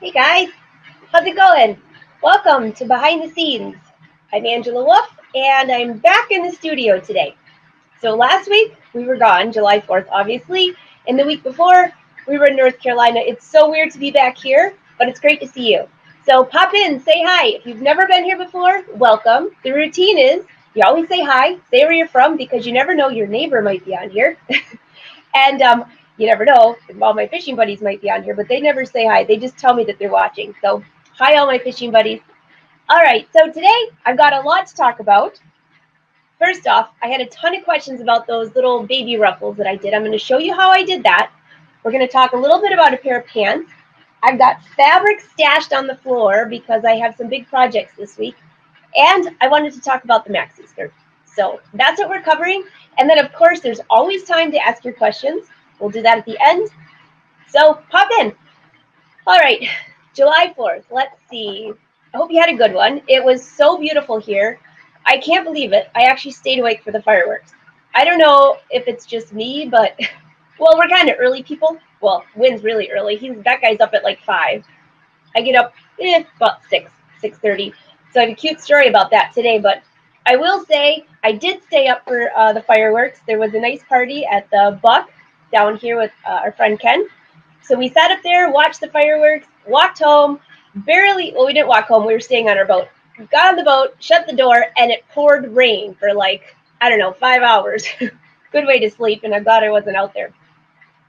Hey guys, how's it going? Welcome to Behind the Scenes. I'm Angela Wolf, and I'm back in the studio today. So last week we were gone, July 4th, obviously, and the week before we were in North Carolina. It's so weird to be back here, but it's great to see you. So pop in, say hi. If you've never been here before, welcome. The routine is you always say hi, say where you're from, because you never know, your neighbor might be on here. And you never know, all my fishing buddies might be on here, but they never say hi. They just tell me that they're watching. So hi, all my fishing buddies. All right, so today I've got a lot to talk about. First off, I had a ton of questions about those little baby ruffles that I did. I'm going to show you how I did that. We're going to talk a little bit about a pair of pants. I've got fabric stashed on the floor because I have some big projects this week. And I wanted to talk about the maxi skirt. So that's what we're covering. And then, of course, there's always time to ask your questions. We'll do that at the end. So pop in. All right, July 4th. Let's see. I hope you had a good one. It was so beautiful here. I can't believe it. I actually stayed awake for the fireworks. I don't know if it's just me, but, well, we're kind of early people. Well, Wynn's really early. That guy's up at like 5. I get up about 6:30. So I have a cute story about that today, but I will say I did stay up for the fireworks. There was a nice party at the Buck down here with our friend Ken. So we sat up there, watched the fireworks, walked home, well, we didn't walk home. We were staying on our boat. We got on the boat, shut the door, and it poured rain for like, I don't know, 5 hours. Good way to sleep, and I'm glad I wasn't out there.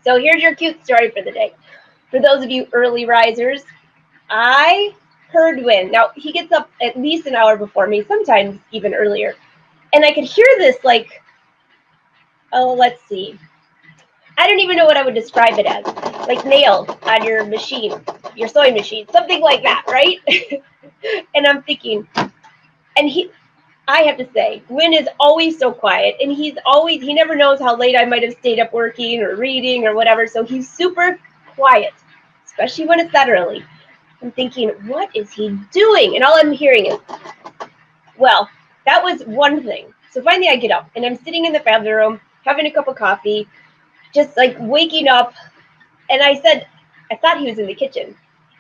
So here's your cute story for the day. For those of you early risers, I heard Wynn. Now, he gets up at least an hour before me, sometimes even earlier. And I could hear this like, oh, let's see. I don't even know what I would describe it as. Like nails on your machine, your sewing machine, something like that, right? And I'm thinking, and I have to say, Wynn is always so quiet, and he never knows how late I might have stayed up working or reading or whatever, so he's super quiet, especially when it's that early. I'm thinking, what is he doing? And all I'm hearing is, well, that was one thing. So finally I get up, and I'm sitting in the family room, having a cup of coffee, just like waking up. And I thought he was in the kitchen.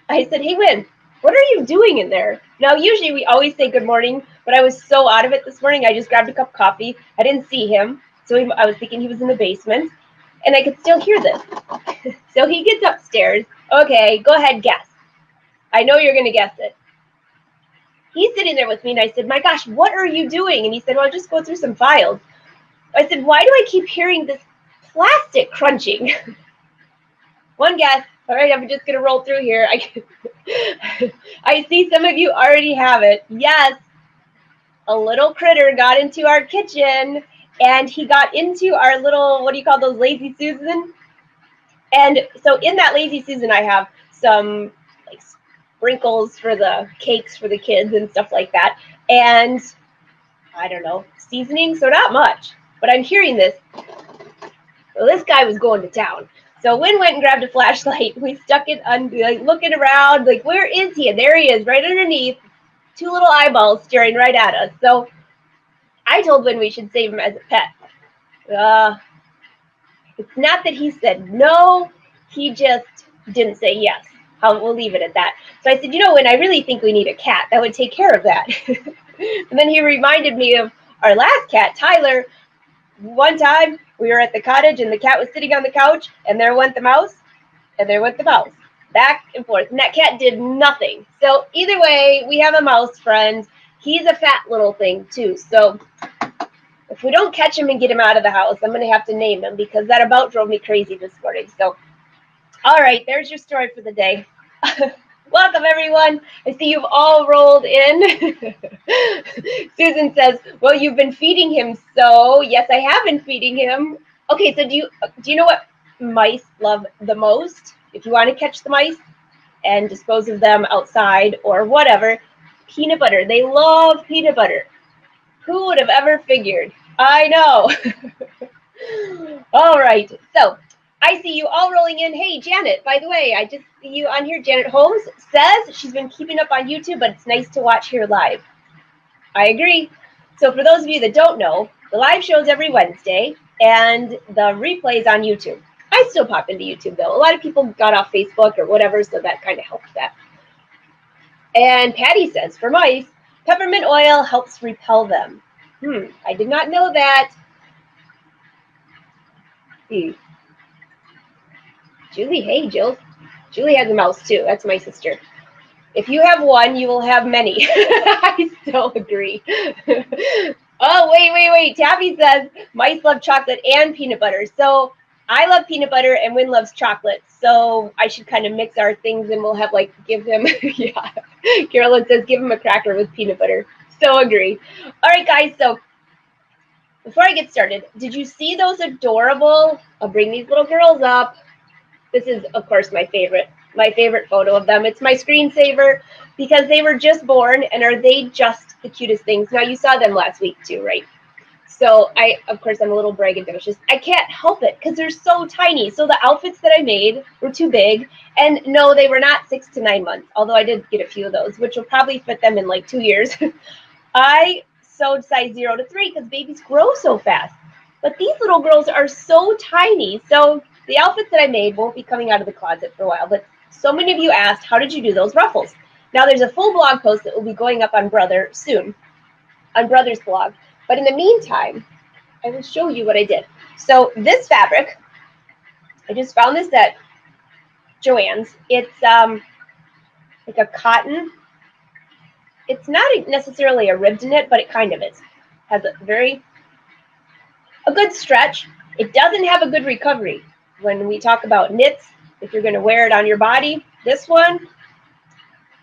I said, hey, Wynn, what are you doing in there? Now, usually we always say good morning, but I was so out of it this morning, I just grabbed a cup of coffee. I didn't see him, so I was thinking he was in the basement, and I could still hear this. So he gets upstairs. Okay, go ahead, guess. I know you're going to guess it. He's sitting there with me, and I said, my gosh, what are you doing? And he said, well, I'll just go through some files. I said, why do I keep hearing this plastic crunching? One guess. All right, I'm just going to roll through here. I see some of you already have it. Yes, a little critter got into our kitchen, and he got into our little, what do you call those, Lazy Susan? And so in that Lazy Susan, I have some like sprinkles for the cakes for the kids and stuff like that. And I don't know, seasoning, so not much. But I'm hearing this. Well, this guy was going to town. So Wynn went and grabbed a flashlight. We stuck it on, like, looking around, like, where is he? And there he is, right underneath, 2 little eyeballs staring right at us. So I told Wynn we should save him as a pet. It's not that he said no, he just didn't say yes. We'll leave it at that. So I said, you know, Wynn, I really think we need a cat. That would take care of that. And then he reminded me of our last cat, Tyler. One time we were at the cottage and the cat was sitting on the couch, and there went the mouse, and there went the mouse, back and forth. And that cat did nothing. So either way, we have a mouse friend. He's a fat little thing too. So if we don't catch him and get him out of the house, I'm going to have to name him, because that about drove me crazy this morning. So, all right, there's your story for the day. Welcome, everyone. I see you've all rolled in. Susan says, well, you've been feeding him, so yes, I have been feeding him. Okay, so do you know what mice love the most? If you want to catch the mice and dispose of them outside or whatever, peanut butter. They love peanut butter. Who would have ever figured? I know. All right, so I see you all rolling in. Hey, Janet, by the way, I just see you on here. Janet Holmes says she's been keeping up on YouTube, but it's nice to watch here live. I agree. So for those of you that don't know, the live show's every Wednesday, and the replay's on YouTube. I still pop into YouTube, though. A lot of people got off Facebook or whatever, so that kind of helped that. And Patty says, for mice, peppermint oil helps repel them. I did not know that. Julie, hey, Jill. Julie has a mouse too. That's my sister. If you have one, you will have many. I still agree. Oh, wait. Tabby says mice love chocolate and peanut butter. So I love peanut butter and Wynn loves chocolate. So I should kind of mix our things and we'll have like, give him, yeah. Carolyn says, give him a cracker with peanut butter. So agree. All right, guys. So before I get started, did you see those adorable, I'll bring these little girls up. This is, of course, my favorite photo of them. It's my screensaver because they were just born, and are they just the cutest things? Now, you saw them last week too, right? So of course, I'm a little braggadocious. I can't help it because they're so tiny. So the outfits that I made were too big. And no, they were not 6 to 9 months, although I did get a few of those, which will probably fit them in like 2 years. I sewed size 0 to 3 because babies grow so fast. But these little girls are so tiny. So the outfits that I made won't be coming out of the closet for a while. But so many of you asked, how did you do those ruffles? Now, there's a full blog post that will be going up on Brother soon, on Brother's blog. But in the meantime, I will show you what I did. So this fabric, I just found this at Joann's. It's like a cotton. It's not necessarily a ribbed knit, but it kind of is. Has a good stretch. It doesn't have a good recovery. When we talk about knits, if you're going to wear it on your body, this one,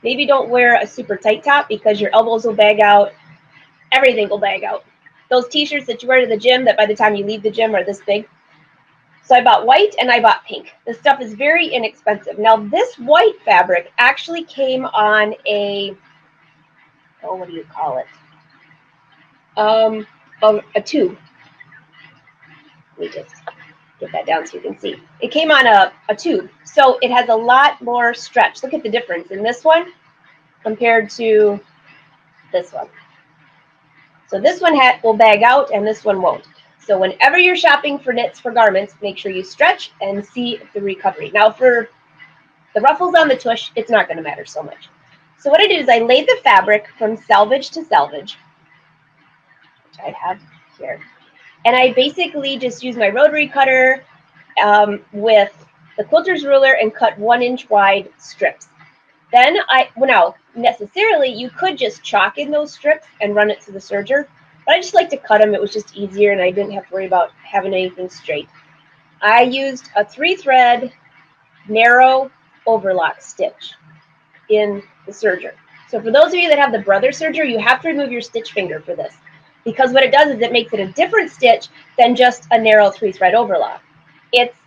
maybe don't wear a super tight top because your elbows will bag out. Everything will bag out. Those t-shirts that you wear to the gym that by the time you leave the gym are this big. So I bought white and I bought pink. This stuff is very inexpensive. Now this white fabric actually came on a, what do you call it? A tube. Let me just get that down so you can see. It came on a tube. So it has a lot more stretch. Look at the difference in this one compared to this one. So this one will bag out and this one won't. So whenever you're shopping for knits for garments, make sure you stretch and see the recovery. Now for the ruffles on the tush, it's not going to matter so much. So what I did is I laid the fabric from selvage to selvage, which I have here. And I basically just used my rotary cutter with the quilter's ruler and cut 1-inch wide strips. Then now necessarily you could just chalk in those strips and run it to the serger, but I just like to cut them. It was just easier and I didn't have to worry about having anything straight. I used a 3-thread narrow overlock stitch in the serger. So for those of you that have the Brother serger, you have to remove your stitch finger for this, because what it does is it makes it a different stitch than just a narrow 3-thread overlock. It's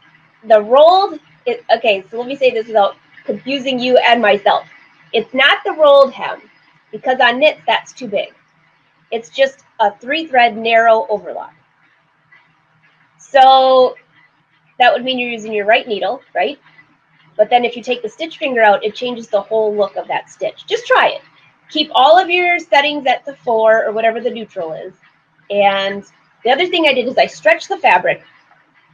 the rolled, okay, so let me say this without confusing you and myself. It's not the rolled hem, because on knits that's too big. It's just a 3-thread narrow overlock. So that would mean you're using your right needle, right? But then if you take the stitch finger out, it changes the whole look of that stitch. Just try it. Keep all of your settings at the 4 or whatever the neutral is. And the other thing I did is I stretched the fabric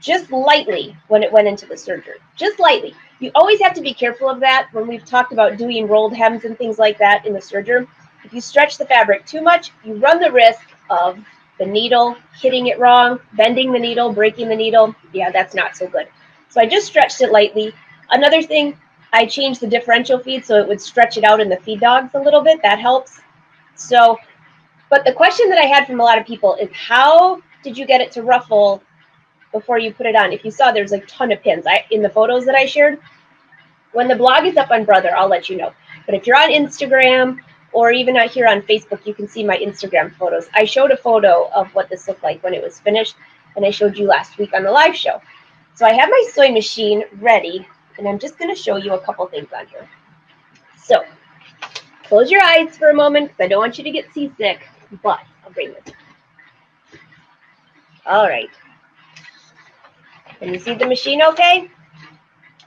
just lightly when it went into the serger. Just lightly. You always have to be careful of that when we've talked about doing rolled hems and things like that in the serger. If you stretch the fabric too much, you run the risk of the needle hitting it wrong, bending the needle, breaking the needle. Yeah, that's not so good. So I just stretched it lightly. Another thing, I changed the differential feed so it would stretch it out in the feed dogs a little bit. That helps. So, but the question that I had from a lot of people is, how did you get it to ruffle before you put it on? If you saw, there's a ton of pins in the photos that I shared. When the blog is up on Brother, I'll let you know. But if you're on Instagram or even out here on Facebook, you can see my Instagram photos. I showed a photo of what this looked like when it was finished, and I showed you last week on the live show. So I have my sewing machine ready, and I'm just going to show you a couple things on here. So close your eyes for a moment because I don't want you to get seasick, but I'll bring this. All right. Can you see the machine okay?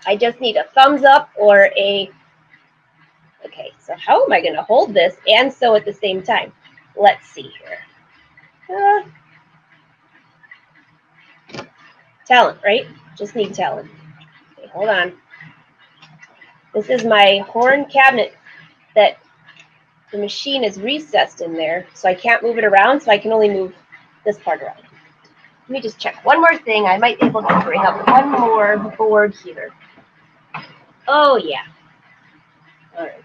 I just need a thumbs up or a, okay, so how am I going to hold this and sew at the same time? Let's see here. Talent, right? Just need talent. Okay, hold on. This is my horn cabinet that the machine is recessed in there, so I can't move it around, so I can only move this part around. Let me just check one more thing. I might be able to bring up one more board here. Oh, yeah. All right.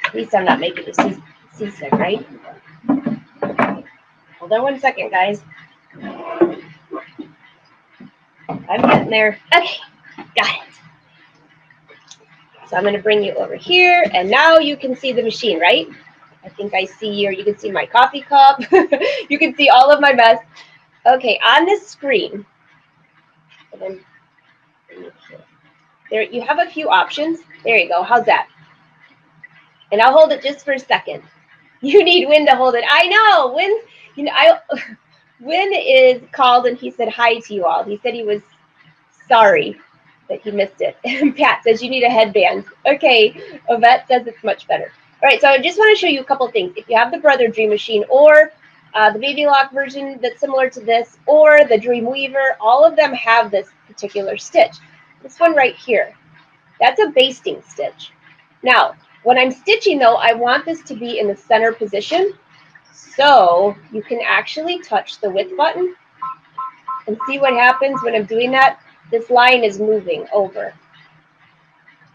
At least I'm not making you seasick, right? Hold on 1 second, guys. I'm getting there. Okay, got it. So I'm going to bring you over here, and now you can see the machine, right? I think I see, or you can see my coffee cup. You can see all of my mess. Okay, on this screen, there you have a few options. There you go. How's that? And I'll hold it just for a second. You need Win to hold it. I know. Win, you know, Win is called and he said hi to you all. He said he was sorry that he missed it. And Pat says you need a headband. Okay, Yvette says it's much better. All right, so I just want to show you a couple of things. If you have the Brother Dream Machine or the Baby Lock version that's similar to this, or the Dream Weaver, all of them have this particular stitch. This one right here, that's a basting stitch. Now, when I'm stitching though, I want this to be in the center position. So you can actually touch the width button and see what happens when I'm doing that. This line is moving over.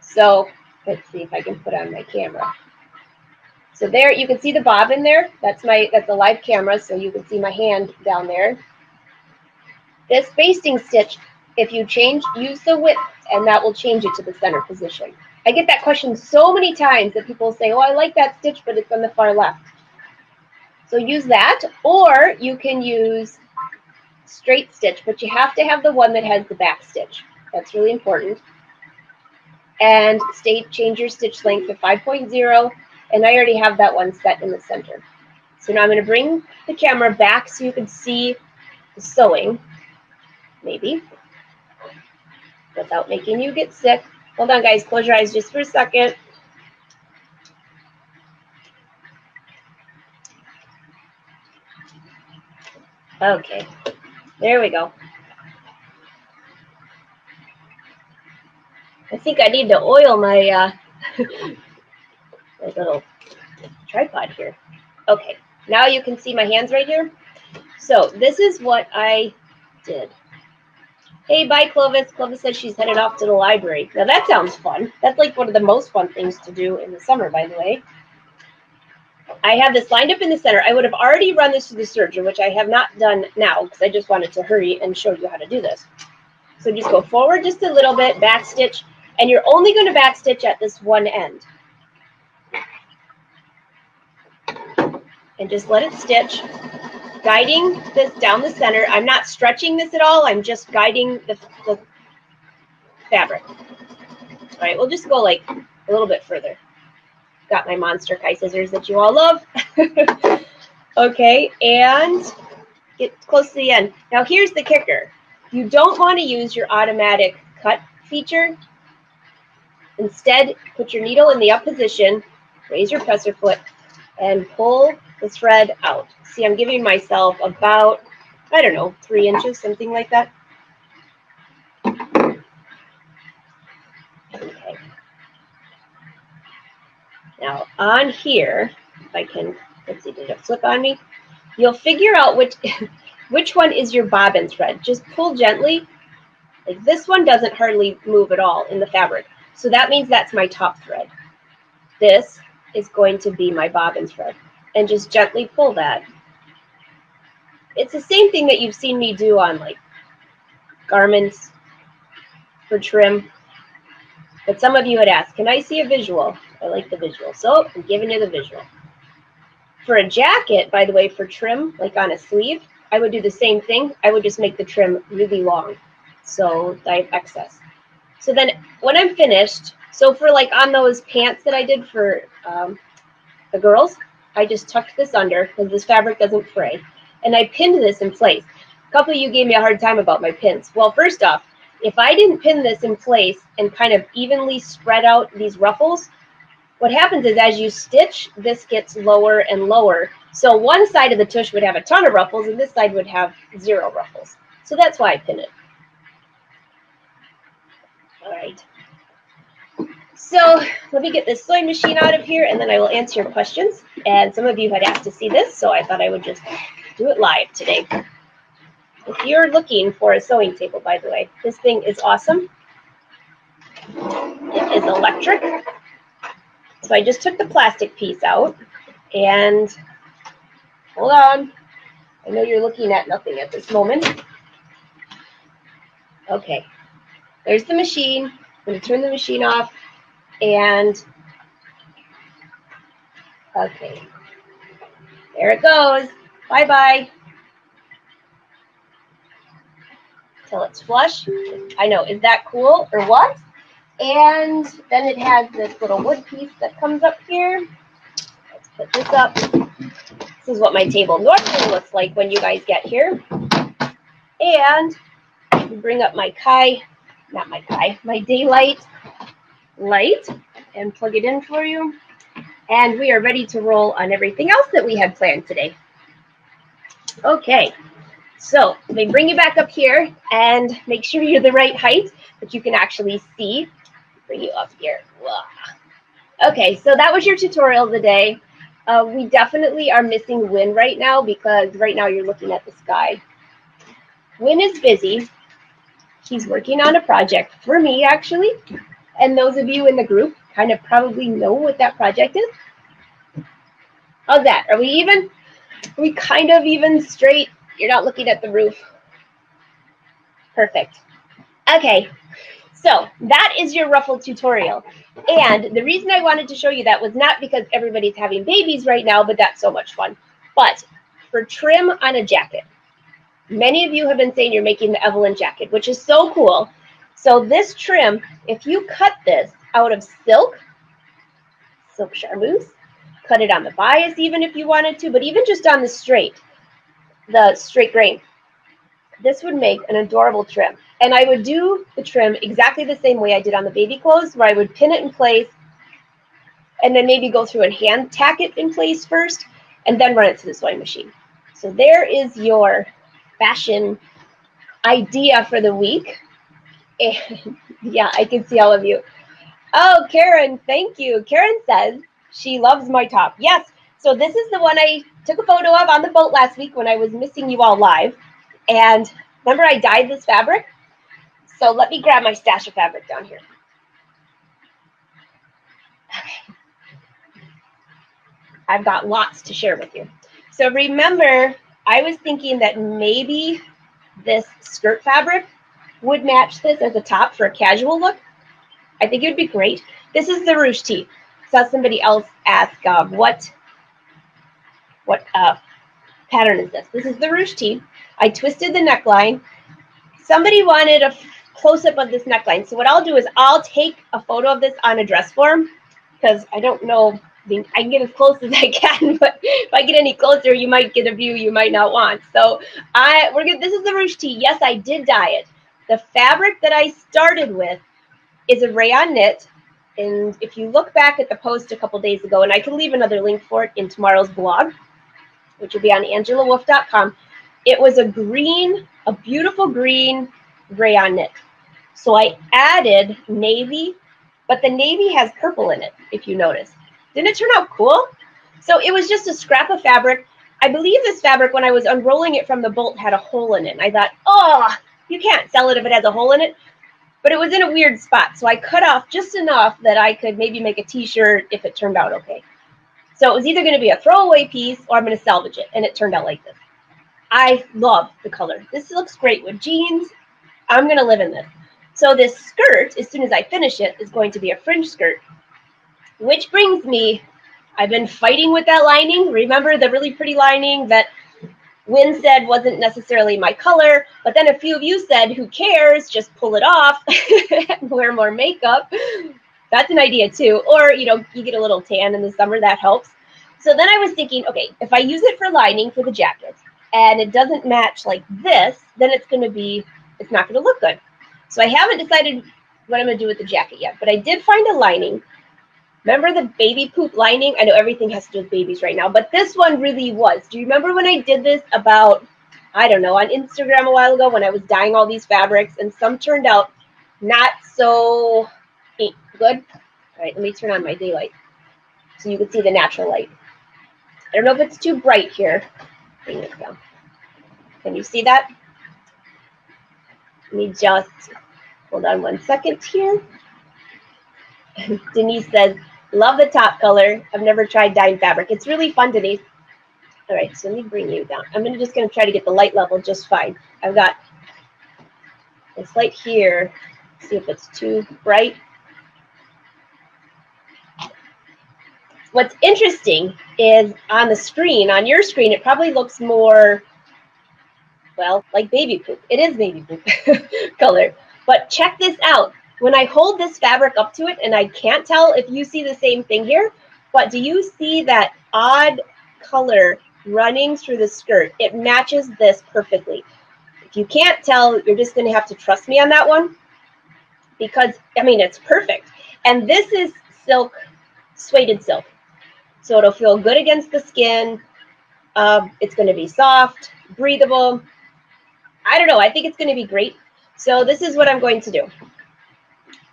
So let's see if I can put on my camera. So there you can see the bobbin there. That's a live camera, so you can see my hand down there. This basting stitch, if you use the width, and that will change it to the center position. I get that question so many times that people say, oh, I like that stitch, but it's on the far left. So use that, or you can use straight stitch, but you have to have the one that has the back stitch. That's really important. And change your stitch length to 5.0, and I already have that one set in the center. So now I'm going to bring the camera back so you can see the sewing, maybe, without making you get sick. Hold on, guys. Close your eyes just for a second. Okay, there we go. I think I need to oil my my little tripod here. Okay, now you can see my hands right here. So this is what I did. Hey, bye, Clovis. Clovis says she's headed off to the library. Now that sounds fun. That's like one of the most fun things to do in the summer, by the way. I have this lined up in the center. I would have already run this through the serger, which I have not done now because I just wanted to hurry and show you how to do this. So just go forward just a little bit, back stitch, and you're only going to back stitch at this one end. And just let it stitch, guiding this down the center. I'm not stretching this at all. I'm just guiding the fabric. All right, we'll just go like a little bit further. Got my Monster Kai scissors that you all love. Okay, and get close to the end. Now here's the kicker. You don't want to use your automatic cut feature. Instead, put your needle in the up position, raise your presser foot, and pull the thread out. See, I'm giving myself about, I don't know, 3 inches, something like that. Okay. Now on here, if I can, let's see, did it flip on me? You'll figure out which one is your bobbin thread. Just pull gently. Like this one doesn't hardly move at all in the fabric. So that means that's my top thread. This is going to be my bobbin thread. And just gently pull that. It's the same thing that you've seen me do on like garments for trim. But some of you had asked, can I see a visual? I like the visual. So I'm giving you the visual. For a jacket, by the way, for trim, like on a sleeve, I would do the same thing. I would just make the trim really long. So I have excess. So then when I'm finished, so for like on those pants that I did for the girls, I just tucked this under because this fabric doesn't fray. And I pinned this in place. A couple of you gave me a hard time about my pins. Well, first off, if I didn't pin this in place and kind of evenly spread out these ruffles, what happens is as you stitch, this gets lower and lower. So one side of the tush would have a ton of ruffles and this side would have 0 ruffles. So that's why I pin it. All right. So let me get this sewing machine out of here, and then I will answer your questions. And some of you had asked to see this, so I thought I would just do it live today. If you're looking for a sewing table, by the way, this thing is awesome. It is electric. So I just took the plastic piece out, and hold on. I know you're looking at nothing at this moment. Okay, there's the machine. I'm going to turn the machine off, and okay, there it goes. Bye-bye. Till it's flush. I know, is that cool or what? And then it has this little wood piece that comes up here. Let's put this up. This is what my table normally looks like when you guys get here. And bring up my my daylight light and plug it in for you. And we are ready to roll on everything else that we had planned today. Okay, so let me bring you back up here and make sure you're the right height that you can actually see. Bring you up here. Okay, so that was your tutorial of the day. We definitely are missing Win right now because right now you're looking at the sky. Win is busy. He's working on a project for me, actually. And those of you in the group kind of probably know what that project is. How's that? Are we even? Are we kind of even straight? You're not looking at the roof. Perfect. Okay. So that is your ruffle tutorial. And the reason I wanted to show you that was not because everybody's having babies right now, but that's so much fun. But for trim on a jacket, many of you have been saying you're making the Evelyn jacket, which is so cool. So this trim, if you cut this out of silk charmeuse, cut it on the bias even if you wanted to, but even just on the straight grain, this would make an adorable trim. And I would do the trim exactly the same way I did on the baby clothes, where I would pin it in place and then maybe go through and hand tack it in place first and then run it to the sewing machine. So there is your fashion idea for the week. And yeah, I can see all of you. Oh, Karen, thank you. Karen says she loves my top. Yes, so this is the one I took a photo of on the boat last week when I was missing you all live. And remember I dyed this fabric? So let me grab my stash of fabric down here. Okay. I've got lots to share with you. So remember, I was thinking that maybe this skirt fabric would match this as a top for a casual look. I think it would be great. This is the ruche tee. Saw somebody else ask what pattern is this? This is the ruche tee. I twisted the neckline. Somebody wanted a close-up of this neckline. So what I'll do is I'll take a photo of this on a dress form because I don't know. I can get as close as I can, but if I get any closer, you might get a view you might not want. So this is the ruche tee. Yes, I did dye it. The fabric that I started with is a rayon knit. And if you look back at the post a couple days ago, and I can leave another link for it in tomorrow's blog, which will be on angelawolf.com, it was a beautiful green rayon knit. So I added navy, but the navy has purple in it, if you notice. Didn't it turn out cool? So it was just a scrap of fabric. I believe this fabric, when I was unrolling it from the bolt, had a hole in it. And I thought, oh, you can't sell it if it has a hole in it. But it was in a weird spot. So I cut off just enough that I could maybe make a t-shirt if it turned out okay. So it was either going to be a throwaway piece or I'm going to salvage it. And it turned out like this. I love the color. This looks great with jeans. I'm going to live in this. So this skirt, as soon as I finish it, is going to be a fringe skirt. Which brings me, I've been fighting with that lining. Remember the really pretty lining that Wynn said wasn't necessarily my color, but then a few of you said, who cares, just pull it off and wear more makeup. That's an idea too. Or, you know, you get a little tan in the summer, that helps. So then I was thinking, okay, if I use it for lining for the jacket and it doesn't match like this, then it's not going to look good. So I haven't decided what I'm going to do with the jacket yet, but I did find a lining. Remember the baby poop lining? I know everything has to do with babies right now, but this one really was. Do you remember when I did this about, I don't know, on Instagram a while ago when I was dyeing all these fabrics and some turned out not so good? All right, let me turn on my daylight so you can see the natural light. I don't know if it's too bright here. Bring this down. Can you see that? Let me just, hold on 1 second here. Denise says, love the top color. I've never tried dyeing fabric. It's really fun, Denise. All right, so let me bring you down. I'm just going to try to get the light level just fine. I've got this light here. See if it's too bright. What's interesting is on the screen, on your screen, it probably looks more, well, like baby poop. It is baby poop color. But check this out. When I hold this fabric up to it, and I can't tell if you see the same thing here, but do you see that odd color running through the skirt? It matches this perfectly. If you can't tell, you're just going to have to trust me on that one because, I mean, it's perfect. And this is silk, suede silk. So it'll feel good against the skin. It's going to be soft, breathable. I don't know. I think it's going to be great. So this is what I'm going to do.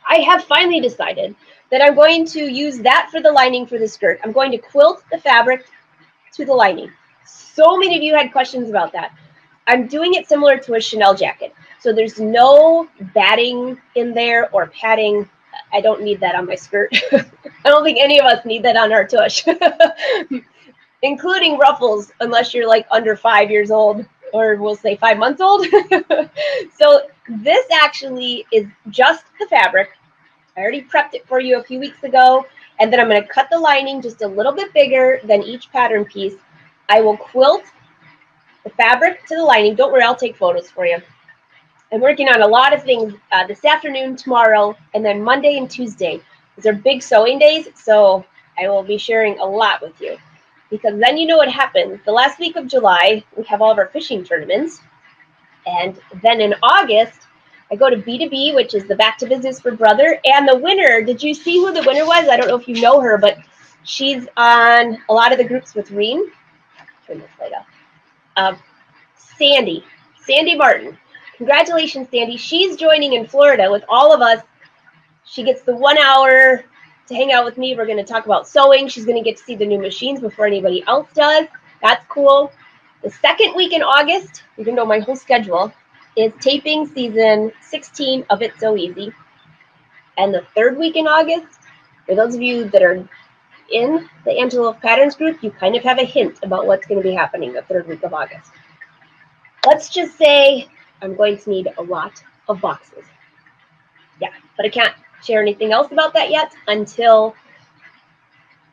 I have finally decided that I'm going to use that for the lining for the skirt. I'm going to quilt the fabric to the lining. So many of you had questions about that. I'm doing it similar to a Chanel jacket. So there's no batting in there or padding. I don't need that on my skirt. I don't think any of us need that on our tush, including ruffles, unless you're like under 5 years old, or we'll say 5 months old. So this actually is just the fabric. I already prepped it for you a few weeks ago. And then I'm going to cut the lining just a little bit bigger than each pattern piece. I will quilt the fabric to the lining. Don't worry, I'll take photos for you. I'm working on a lot of things this afternoon, tomorrow, and then Monday and Tuesday. These are big sewing days, so I will be sharing a lot with you. Because then you know what happens. The last week of July, we have all of our fishing tournaments. And then in August, I go to B2B, which is the Back to Business for Brother. And the winner, did you see who the winner was? I don't know if you know her, but she's on a lot of the groups with Reen. Turn this light up. Sandy Martin. Congratulations, Sandy. She's joining in Florida with all of us. She gets the 1 hour to hang out with me. We're going to talk about sewing. She's going to get to see the new machines before anybody else does. That's cool. The second week in August, even though my whole schedule, is taping season 16 of It's So Easy. And the third week in August, for those of you that are in the Angela Patterns group, you kind of have a hint about what's going to be happening the third week of August. Let's just say I'm going to need a lot of boxes. Yeah, but I can't share anything else about that yet until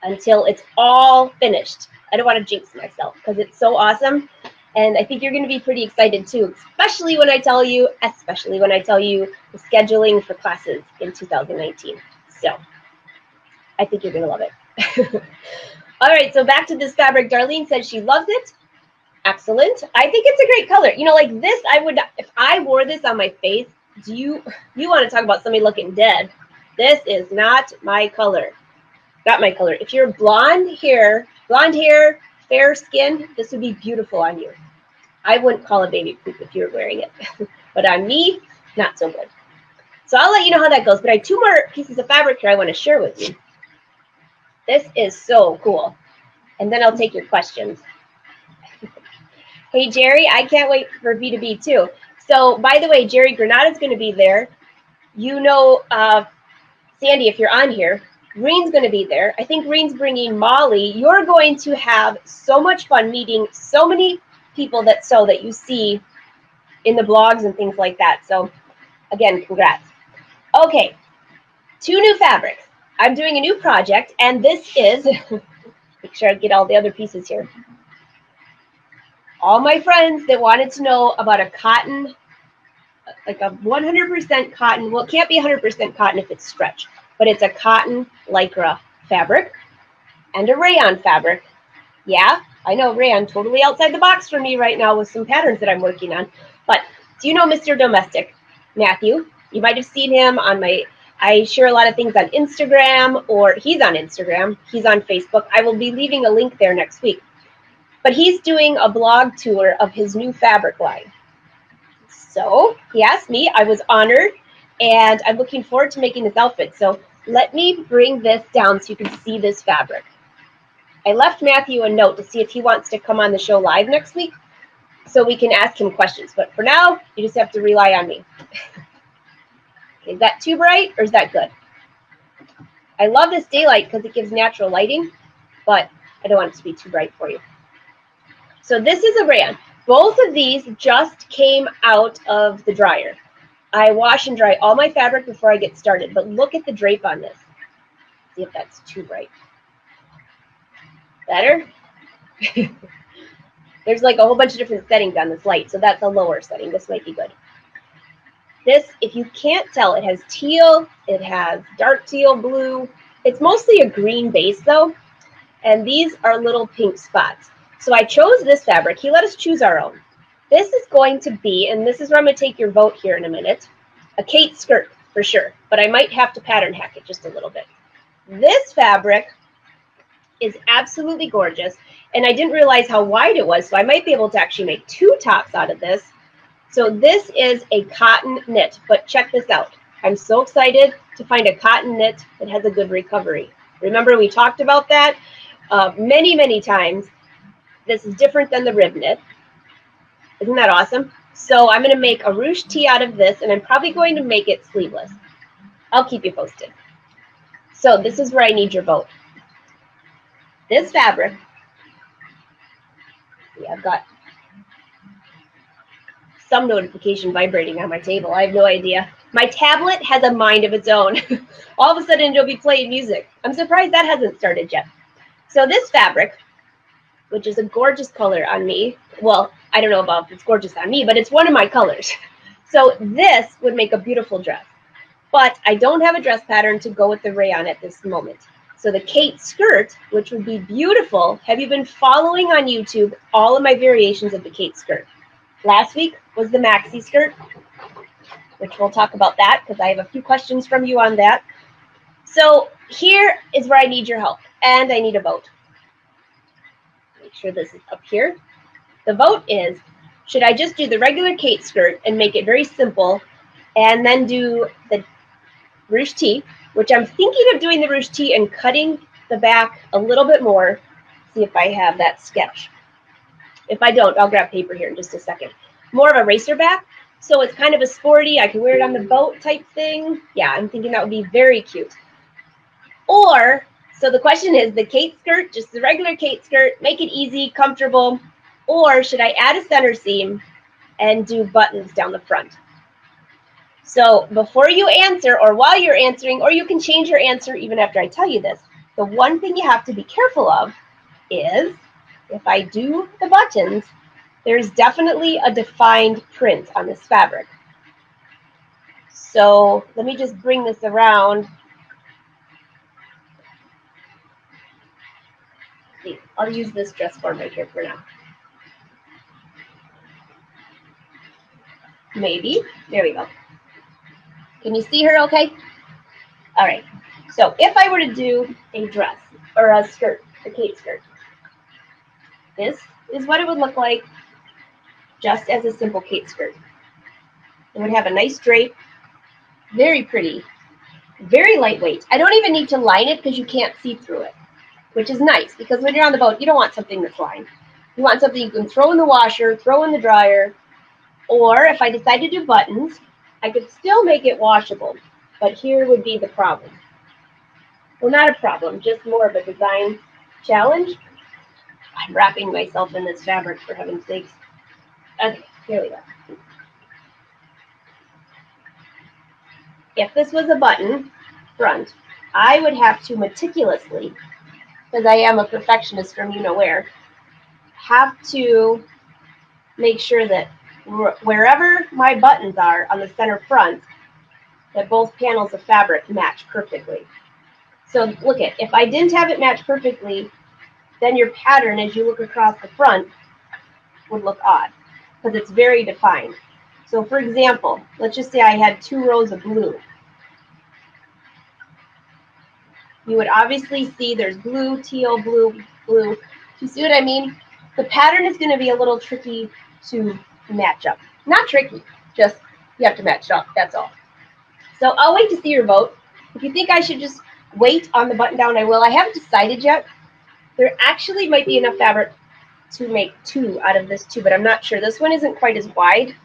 it's all finished. I don't want to jinx myself because it's so awesome. And I think you're going to be pretty excited too, especially when I tell you the scheduling for classes in 2019. So I think you're going to love it. All right, so back to this fabric. Darlene said she loves it. Excellent. I think it's a great color. You know, like this, I would, if I wore this on my face, you want to talk about somebody looking dead. This is not my color. Not my color. If you're blonde hair, fair skin, this would be beautiful on you. I wouldn't call it baby poop if you were wearing it. But on me, not so good. So I'll let you know how that goes. But I have 2 more pieces of fabric here I want to share with you. This is so cool. And then I'll take your questions. Hey, Jerry, I can't wait for B2B too. So, by the way, Jerry Granada's going to be there. You know, Sandy, if you're on here, Reen's going to be there. I think Reen's bringing Molly. You're going to have so much fun meeting so many people that sew that you see in the blogs and things like that. So, again, congrats. Okay, 2 new fabrics. I'm doing a new project, and this is, make sure I get all the other pieces here. All my friends that wanted to know about a cotton, like a 100% cotton, well, it can't be 100% cotton if it's stretch, but it's a cotton lycra fabric and a rayon fabric. Yeah, I know rayon, totally outside the box for me right now with some patterns that I'm working on. But do you know Mr. Domestic, Matthew? You might have seen him on I share a lot of things on Instagram, or he's on Instagram, he's on Facebook. I will be leaving a link there next week. But he's doing a blog tour of his new fabric line. So he asked me, I was honored, and I'm looking forward to making this outfit. So let me bring this down so you can see this fabric. I left Matthew a note to see if he wants to come on the show live next week so we can ask him questions. But for now, you just have to rely on me. Okay, is that too bright or is that good? I love this daylight because it gives natural lighting, but I don't want it to be too bright for you. So this is a rayon. Both of these just came out of the dryer. I wash and dry all my fabric before I get started, but look at the drape on this. See if that's too bright. Better? There's like a whole bunch of different settings on this light, so that's a lower setting. This might be good. This, if you can't tell, it has teal, it has dark teal blue. It's mostly a green base though, and these are little pink spots. So I chose this fabric. He let us choose our own. This is going to be, and this is where I'm going to take your vote here in a minute, a Kate skirt for sure, but I might have to pattern hack it just a little bit. This fabric is absolutely gorgeous, and I didn't realize how wide it was, so I might be able to actually make two tops out of this. So this is a cotton knit, but check this out. I'm so excited to find a cotton knit that has a good recovery. Remember we talked about that many, many times. This is different than the rib knit. Isn't that awesome? So I'm going to make a ruche tee out of this, and I'm probably going to make it sleeveless. I'll keep you posted. So this is where I need your vote. This fabric, yeah, I've got some notification vibrating on my table. I have no idea. My tablet has a mind of its own. All of a sudden it'll be playing music. I'm surprised that hasn't started yet. So this fabric, which is a gorgeous color on me. Well, I don't know about if it's gorgeous on me, but it's one of my colors. So this would make a beautiful dress. But I don't have a dress pattern to go with the rayon at this moment. So the Kate skirt, which would be beautiful. Have you been following on YouTube all of my variations of the Kate skirt? Last week was the maxi skirt, which we'll talk about that because I have a few questions from you on that. So here is where I need your help, and I need a vote. Make sure this is up here. The vote is, should I just do the regular Kate skirt and make it very simple, and then do the ruche tee, which I'm thinking of doing the ruche tee and cutting the back a little bit more. See if I have that sketch. If I don't, I'll grab paper here in just a second. More of a racer back, so it's kind of a sporty, I can wear it on the boat type thing. Yeah, I'm thinking that would be very cute. Or, so the question is the Kate skirt, just the regular Kate skirt, make it easy, comfortable, or should I add a center seam and do buttons down the front? So before you answer, or while you're answering, or you can change your answer even after I tell you this, the one thing you have to be careful of is, if I do the buttons, there's definitely a defined print on this fabric. So let me just bring this around. I'll use this dress form right here for now. Maybe. There we go. Can you see her okay? All right. So if I were to do a dress or a skirt, a Kate skirt, this is what it would look like just as a simple Kate skirt. It would have a nice drape, very pretty, very lightweight. I don't even need to line it because you can't see through it, which is nice because when you're on the boat, you don't want something that's lined. You want something you can throw in the washer, throw in the dryer, or if I decide to do buttons, I could still make it washable, but here would be the problem. Well, not a problem, just more of a design challenge. I'm wrapping myself in this fabric, for heaven's sakes. Okay, here we go. If this was a button front, I would have to meticulously, because I am a perfectionist from you-know-where, have to make sure that wherever my buttons are on the center front, that both panels of fabric match perfectly. So look at, if I didn't have it match perfectly, then your pattern as you look across the front would look odd because it's very defined. So for example, let's just say I had 2 rows of blue. You would obviously see there's blue, teal, blue, blue. You see what I mean? The pattern is going to be a little tricky to match up. Not tricky, just you have to match up, that's all. So I'll wait to see your vote. If you think I should just wait on the button down, I will. I haven't decided yet. There actually might be enough fabric to make 2 out of this too, but I'm not sure. This one isn't quite as wide.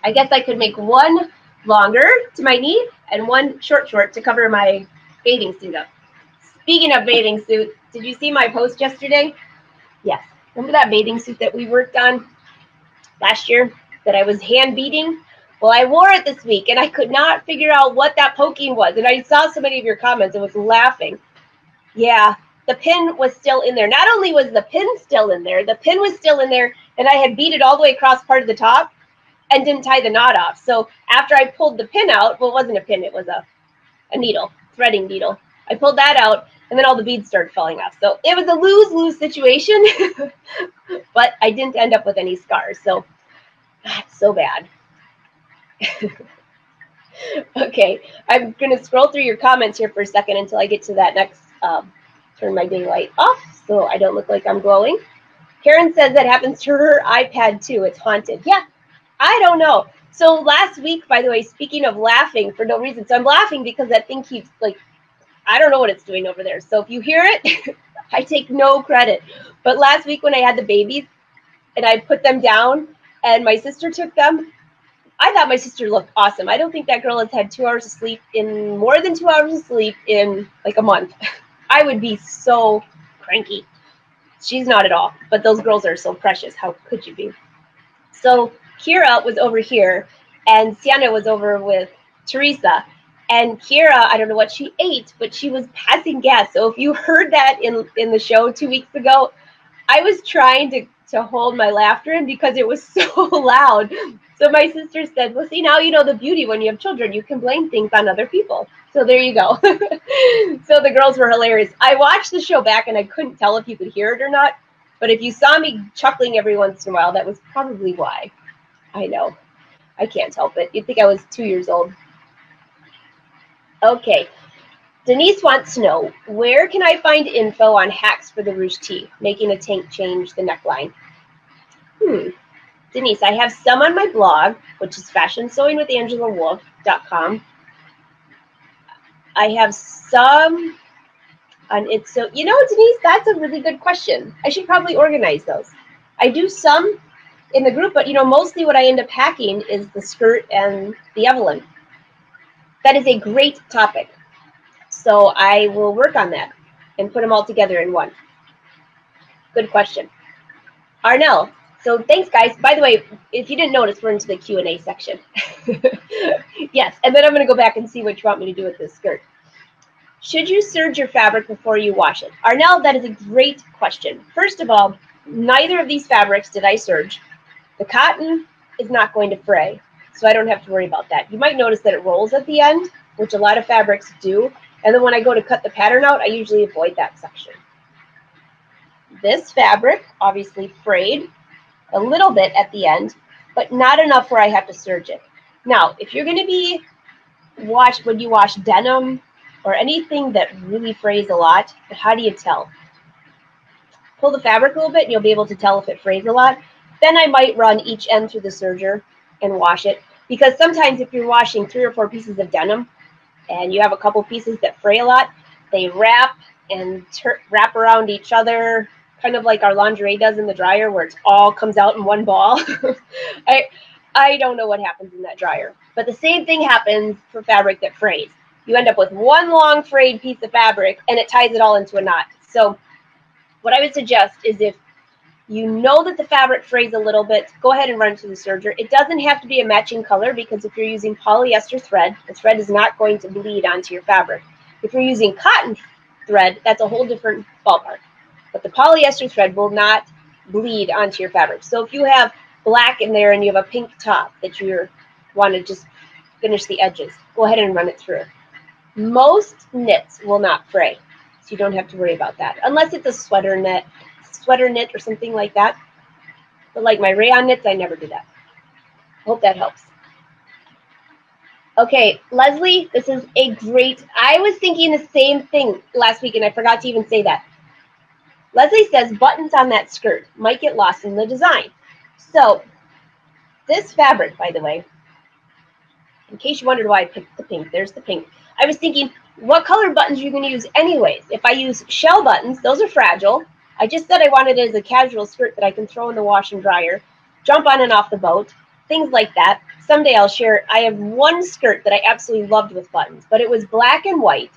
I guess I could make one longer to my knee and one short to cover my bathing suit up. Speaking of bathing suit, did you see my post yesterday? Yes. Remember that bathing suit that we worked on last year that I was hand beating? Well, I wore it this week, and I could not figure out what that poking was. And I saw so many of your comments and was laughing. Yeah, the pin was still in there. Not only was the pin still in there, the pin was still in there, and I had beat it all the way across part of the top and didn't tie the knot off. So after I pulled the pin out, well, it wasn't a pin, it was a needle, threading needle. I pulled that out, and then all the beads started falling off. So it was a lose-lose situation, but I didn't end up with any scars. So not so bad. Okay, I'm going to scroll through your comments here for a second until I get to that next, turn my daylight off so I don't look like I'm glowing. Karen says that happens to her iPad too. It's haunted. Yeah, I don't know. So last week, by the way, speaking of laughing for no reason, so I'm laughing because that thing keeps, like, I don't know what it's doing over there. So if you hear it, I take no credit. But last week when I had the babies and I put them down and my sister took them, I thought my sister looked awesome. I don't think that girl has had 2 hours of sleep in more than 2 hours of sleep in like a month. I would be so cranky. She's not at all, but those girls are so precious. How could you be? So Kira was over here and Sienna was over with Teresa. And Kira, I don't know what she ate, but she was passing gas. So if you heard that in the show 2 weeks ago, I was trying to hold my laughter in because it was so loud. So my sister said, well, see, now you know the beauty when you have children. You can blame things on other people. So there you go. So the girls were hilarious. I watched the show back, and I couldn't tell if you could hear it or not. But if you saw me chuckling every once in a while, that was probably why. I know. I can't help it. You'd think I was 2 years old. Okay. Denise wants to know, where can I find info on hacks for the ruche tee, making a tank change the neckline? Denise, I have some on my blog, which is fashionsewingwithangelawolf.com. I have some on it. So, you know, Denise, that's a really good question. I should probably organize those. I do some in the group, but, you know, mostly what I end up hacking is the skirt and the Evelyn. That is a great topic. So I will work on that and put them all together in one. Good question. Arnell, so thanks, guys. By the way, if you didn't notice, we're into the Q&A section. Yes, and then I'm going to go back and see what you want me to do with this skirt. Should you serge your fabric before you wash it? Arnell, that is a great question. First of all, neither of these fabrics did I serge. The cotton is not going to fray, so I don't have to worry about that. You might notice that it rolls at the end, which a lot of fabrics do. And then when I go to cut the pattern out, I usually avoid that section. This fabric obviously frayed a little bit at the end, but not enough where I have to serge it. Now, if you're going to be when you wash denim or anything that really frays a lot, how do you tell? Pull the fabric a little bit and you'll be able to tell if it frays a lot. Then I might run each end through the serger and wash it, because sometimes if you're washing 3 or 4 pieces of denim and you have a couple pieces that fray a lot, they wrap and wrap around each other, kind of like our lingerie does in the dryer, where it all comes out in one ball. I don't know what happens in that dryer, but the same thing happens for fabric that frays. You end up with one long frayed piece of fabric and it ties it all into a knot. So what I would suggest is, if you know that the fabric frays a little bit, go ahead and run it to the serger. It doesn't have to be a matching color, because if you're using polyester thread, the thread is not going to bleed onto your fabric. If you're using cotton thread, that's a whole different ballpark. But the polyester thread will not bleed onto your fabric. So if you have black in there and you have a pink top that you want to just finish the edges, go ahead and run it through. Most knits will not fray, so you don't have to worry about that, unless it's a sweater knit or something like that. But like my rayon knits, I never do that. Hope that helps. Okay, Leslie, this is a great, I was thinking the same thing last week and I forgot to even say that. Leslie says buttons on that skirt might get lost in the design. So this fabric, by the way, in case you wondered why I picked the pink, there's the pink. I was thinking, what color buttons are you going to use anyways? If I use shell buttons, those are fragile. I just said I wanted it as a casual skirt that I can throw in the wash and dryer, jump on and off the boat, things like that. Someday I'll share. I have one skirt that I absolutely loved with buttons, but it was black and white,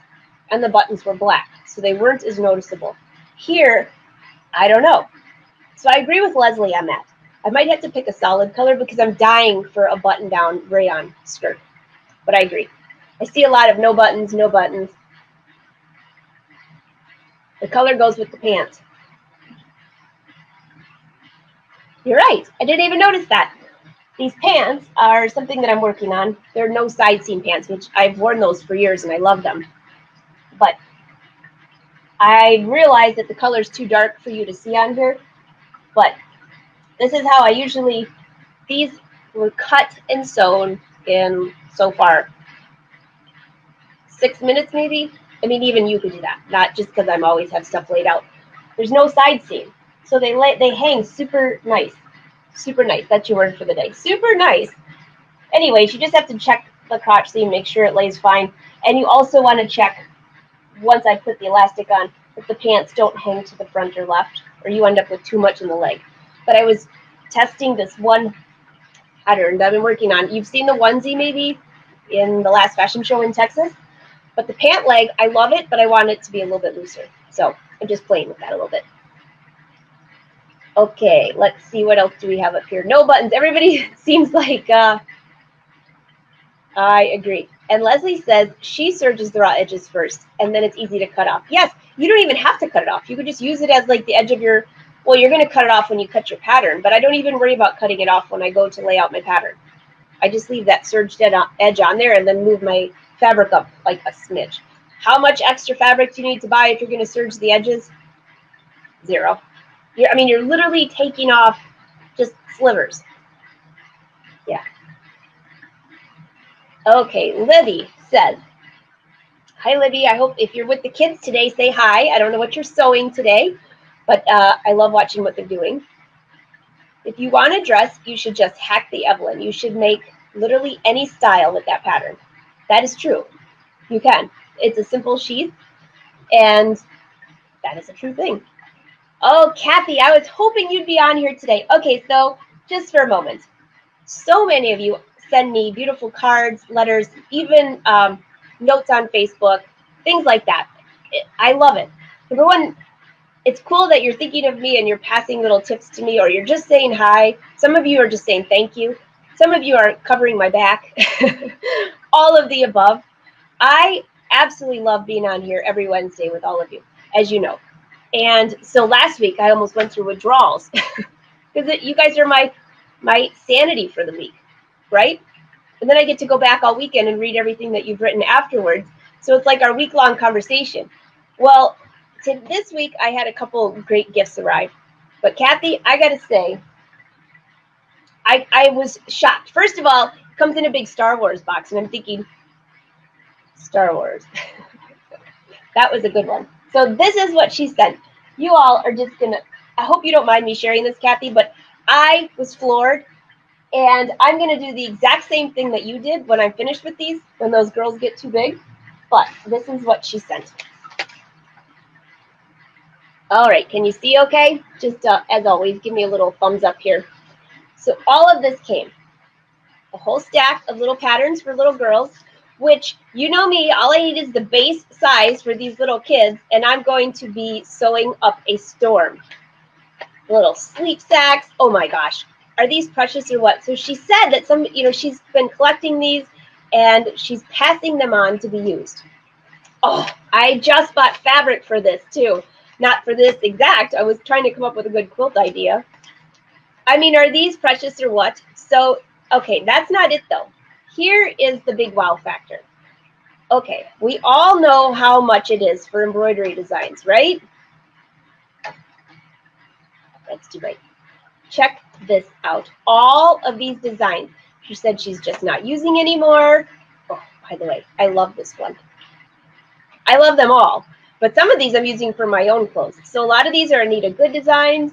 and the buttons were black, so they weren't as noticeable. Here, I don't know. So I agree with Leslie on that. I might have to pick a solid color because I'm dying for a button-down rayon skirt, but I agree. I see a lot of no buttons, no buttons. The color goes with the pants. You're right. I didn't even notice that. These pants are something that I'm working on. They're no side seam pants, which I've worn those for years and I love them. But I realized that the color is too dark for you to see on here. But this is how I usually, these were cut and sewn in so far 6 minutes maybe. I mean, even you could do that, not just because I'm always have stuff laid out. There's no side seam, so they hang super nice. Super nice. That's your word for the day. Super nice. Anyways, you just have to check the crotch seam, make sure it lays fine. And you also want to check, once I put the elastic on, that the pants don't hang to the front or left, or you end up with too much in the leg. But I was testing this one pattern that I've been working on. You've seen the onesie maybe in the last fashion show in Texas. But the pant leg, I love it, but I want it to be a little bit looser. So I'm just playing with that a little bit. Okay, let's see, what else do we have up here? No buttons. Everybody seems like, I agree. And Leslie says she serges the raw edges first, and then it's easy to cut off. Yes, you don't even have to cut it off. You could just use it as like the edge of your, well, you're going to cut it off when you cut your pattern, but I don't even worry about cutting it off when I go to lay out my pattern. I just leave that serged edge on there and then move my fabric up like a smidge. How much extra fabric do you need to buy if you're going to serge the edges? 0. I mean, you're literally taking off just slivers. Yeah. Okay, Libby says, hi, Libby. I hope if you're with the kids today, say hi. I don't know what you're sewing today, but I love watching what they're doing. If you want a dress, you should just hack the Evelyn. You should make literally any style with that pattern. That is true. You can. It's a simple sheath, and that is a true thing. Oh, Kathy, I was hoping you'd be on here today. Okay, so just for a moment. So many of you send me beautiful cards, letters, even notes on Facebook, things like that. I love it. Number one, it's cool that you're thinking of me and you're passing little tips to me, or you're just saying hi. Some of you are just saying thank you. Some of you are covering my back. All of the above. I absolutely love being on here every Wednesday with all of you, as you know. And so last week I almost went through withdrawals because you guys are my sanity for the week, right? And then I get to go back all weekend and read everything that you've written afterwards. So it's like our week-long conversation. Well, this week I had a couple great gifts arrive. But Kathy, I got to say, I was shocked. First of all, it comes in a big Star Wars box, and I'm thinking, Star Wars. That was a good one. So this is what she sent. You all are just going to, I hope you don't mind me sharing this, Kathy, but I was floored. And I'm going to do the exact same thing that you did when I'm finished with these, when those girls get too big. But this is what she sent. All right, can you see okay? Just as always, give me a little thumbs up here. So all of this came. A whole stack of little patterns for little girls, which, you know me, all I need is the base size for these little kids, and I'm going to be sewing up a storm. Little sleep sacks. Oh my gosh. Are these precious or what? So she said that she's been collecting these and she's passing them on to be used. Oh, I just bought fabric for this too. Not for this exact. I was trying to come up with a good quilt idea. I mean, are these precious or what? So, okay, that's not it though. Here is the big wow factor. Okay, we all know how much it is for embroidery designs, right? That's too bright. Check this out. All of these designs, she said she's just not using anymore. Oh, by the way, I love this one. I love them all, but some of these I'm using for my own clothes. So a lot of these are Anita Good designs.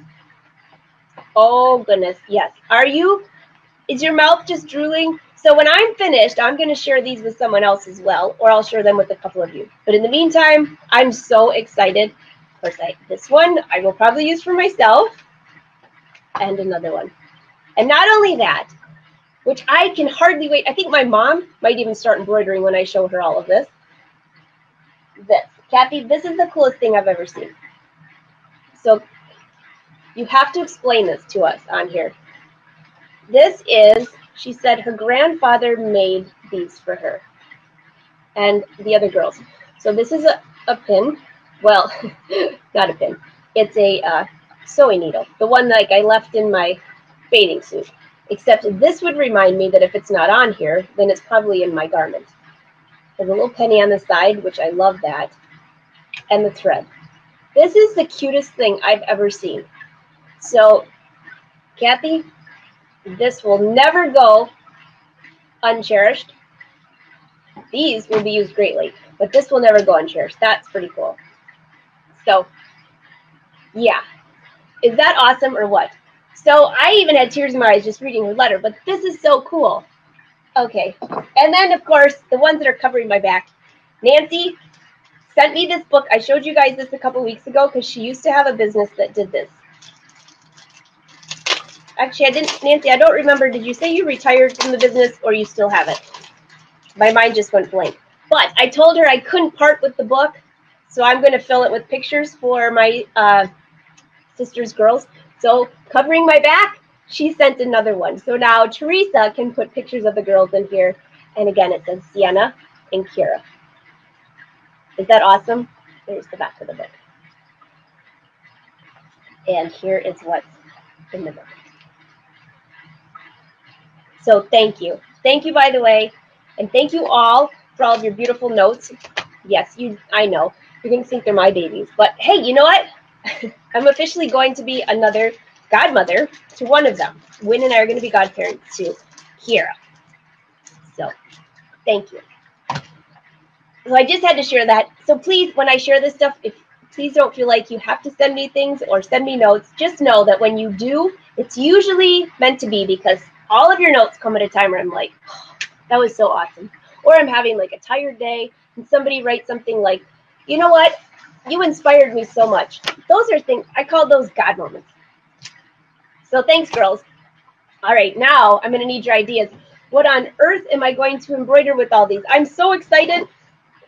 Oh goodness, yes. Is your mouth just drooling? So when I'm finished, I'm going to share these with someone else as well, or I'll share them with a couple of you. But in the meantime, I'm so excited. Of course, this one I will probably use for myself, and another one. And not only that, which I can hardly wait. I think my mom might even start embroidering when I show her all of this. This. Kathy, this is the coolest thing I've ever seen. So you have to explain this to us on here. This is, she said her grandfather made these for her and the other girls. So this is a pin. Well, not a pin. It's a sewing needle. The one like I left in my bathing suit. Except this would remind me that if it's not on here, then it's probably in my garment. There's a little penny on the side, which I love that. And the thread. This is the cutest thing I've ever seen. So, Kathy, this will never go uncherished. These will be used greatly, but this will never go uncherished. That's pretty cool. So, yeah. Is that awesome or what? So, I even had tears in my eyes just reading her letter, but this is so cool. Okay. And then, of course, the ones that are covering my back. Nancy sent me this book. I showed you guys this a couple weeks ago because she used to have a business that did this. Actually, I didn't, Nancy, I don't remember. Did you say you retired from the business or you still have it? My mind just went blank. But I told her I couldn't part with the book, so I'm going to fill it with pictures for my sister's girls. So covering my back, she sent another one. So now Teresa can put pictures of the girls in here. And again, it says Sienna and Kira. Is that awesome? There's the back of the book. And here is what's in the book. So thank you. Thank you, by the way. And thank you all for all of your beautiful notes. Yes, I know. You're going to think they're my babies. But hey, you know what? I'm officially going to be another godmother to one of them. Wynn and I are going to be godparents to Kira. So thank you. So I just had to share that. So please, when I share this stuff, please don't feel like you have to send me things or send me notes. Just know that when you do, it's usually meant to be because all of your notes come at a time where I'm like, oh, that was so awesome. Or I'm having like a tired day and somebody writes something like, you know what? You inspired me so much. Those are things, I call those God moments. So thanks, girls. All right, now I'm going to need your ideas. What on earth am I going to embroider with all these? I'm so excited.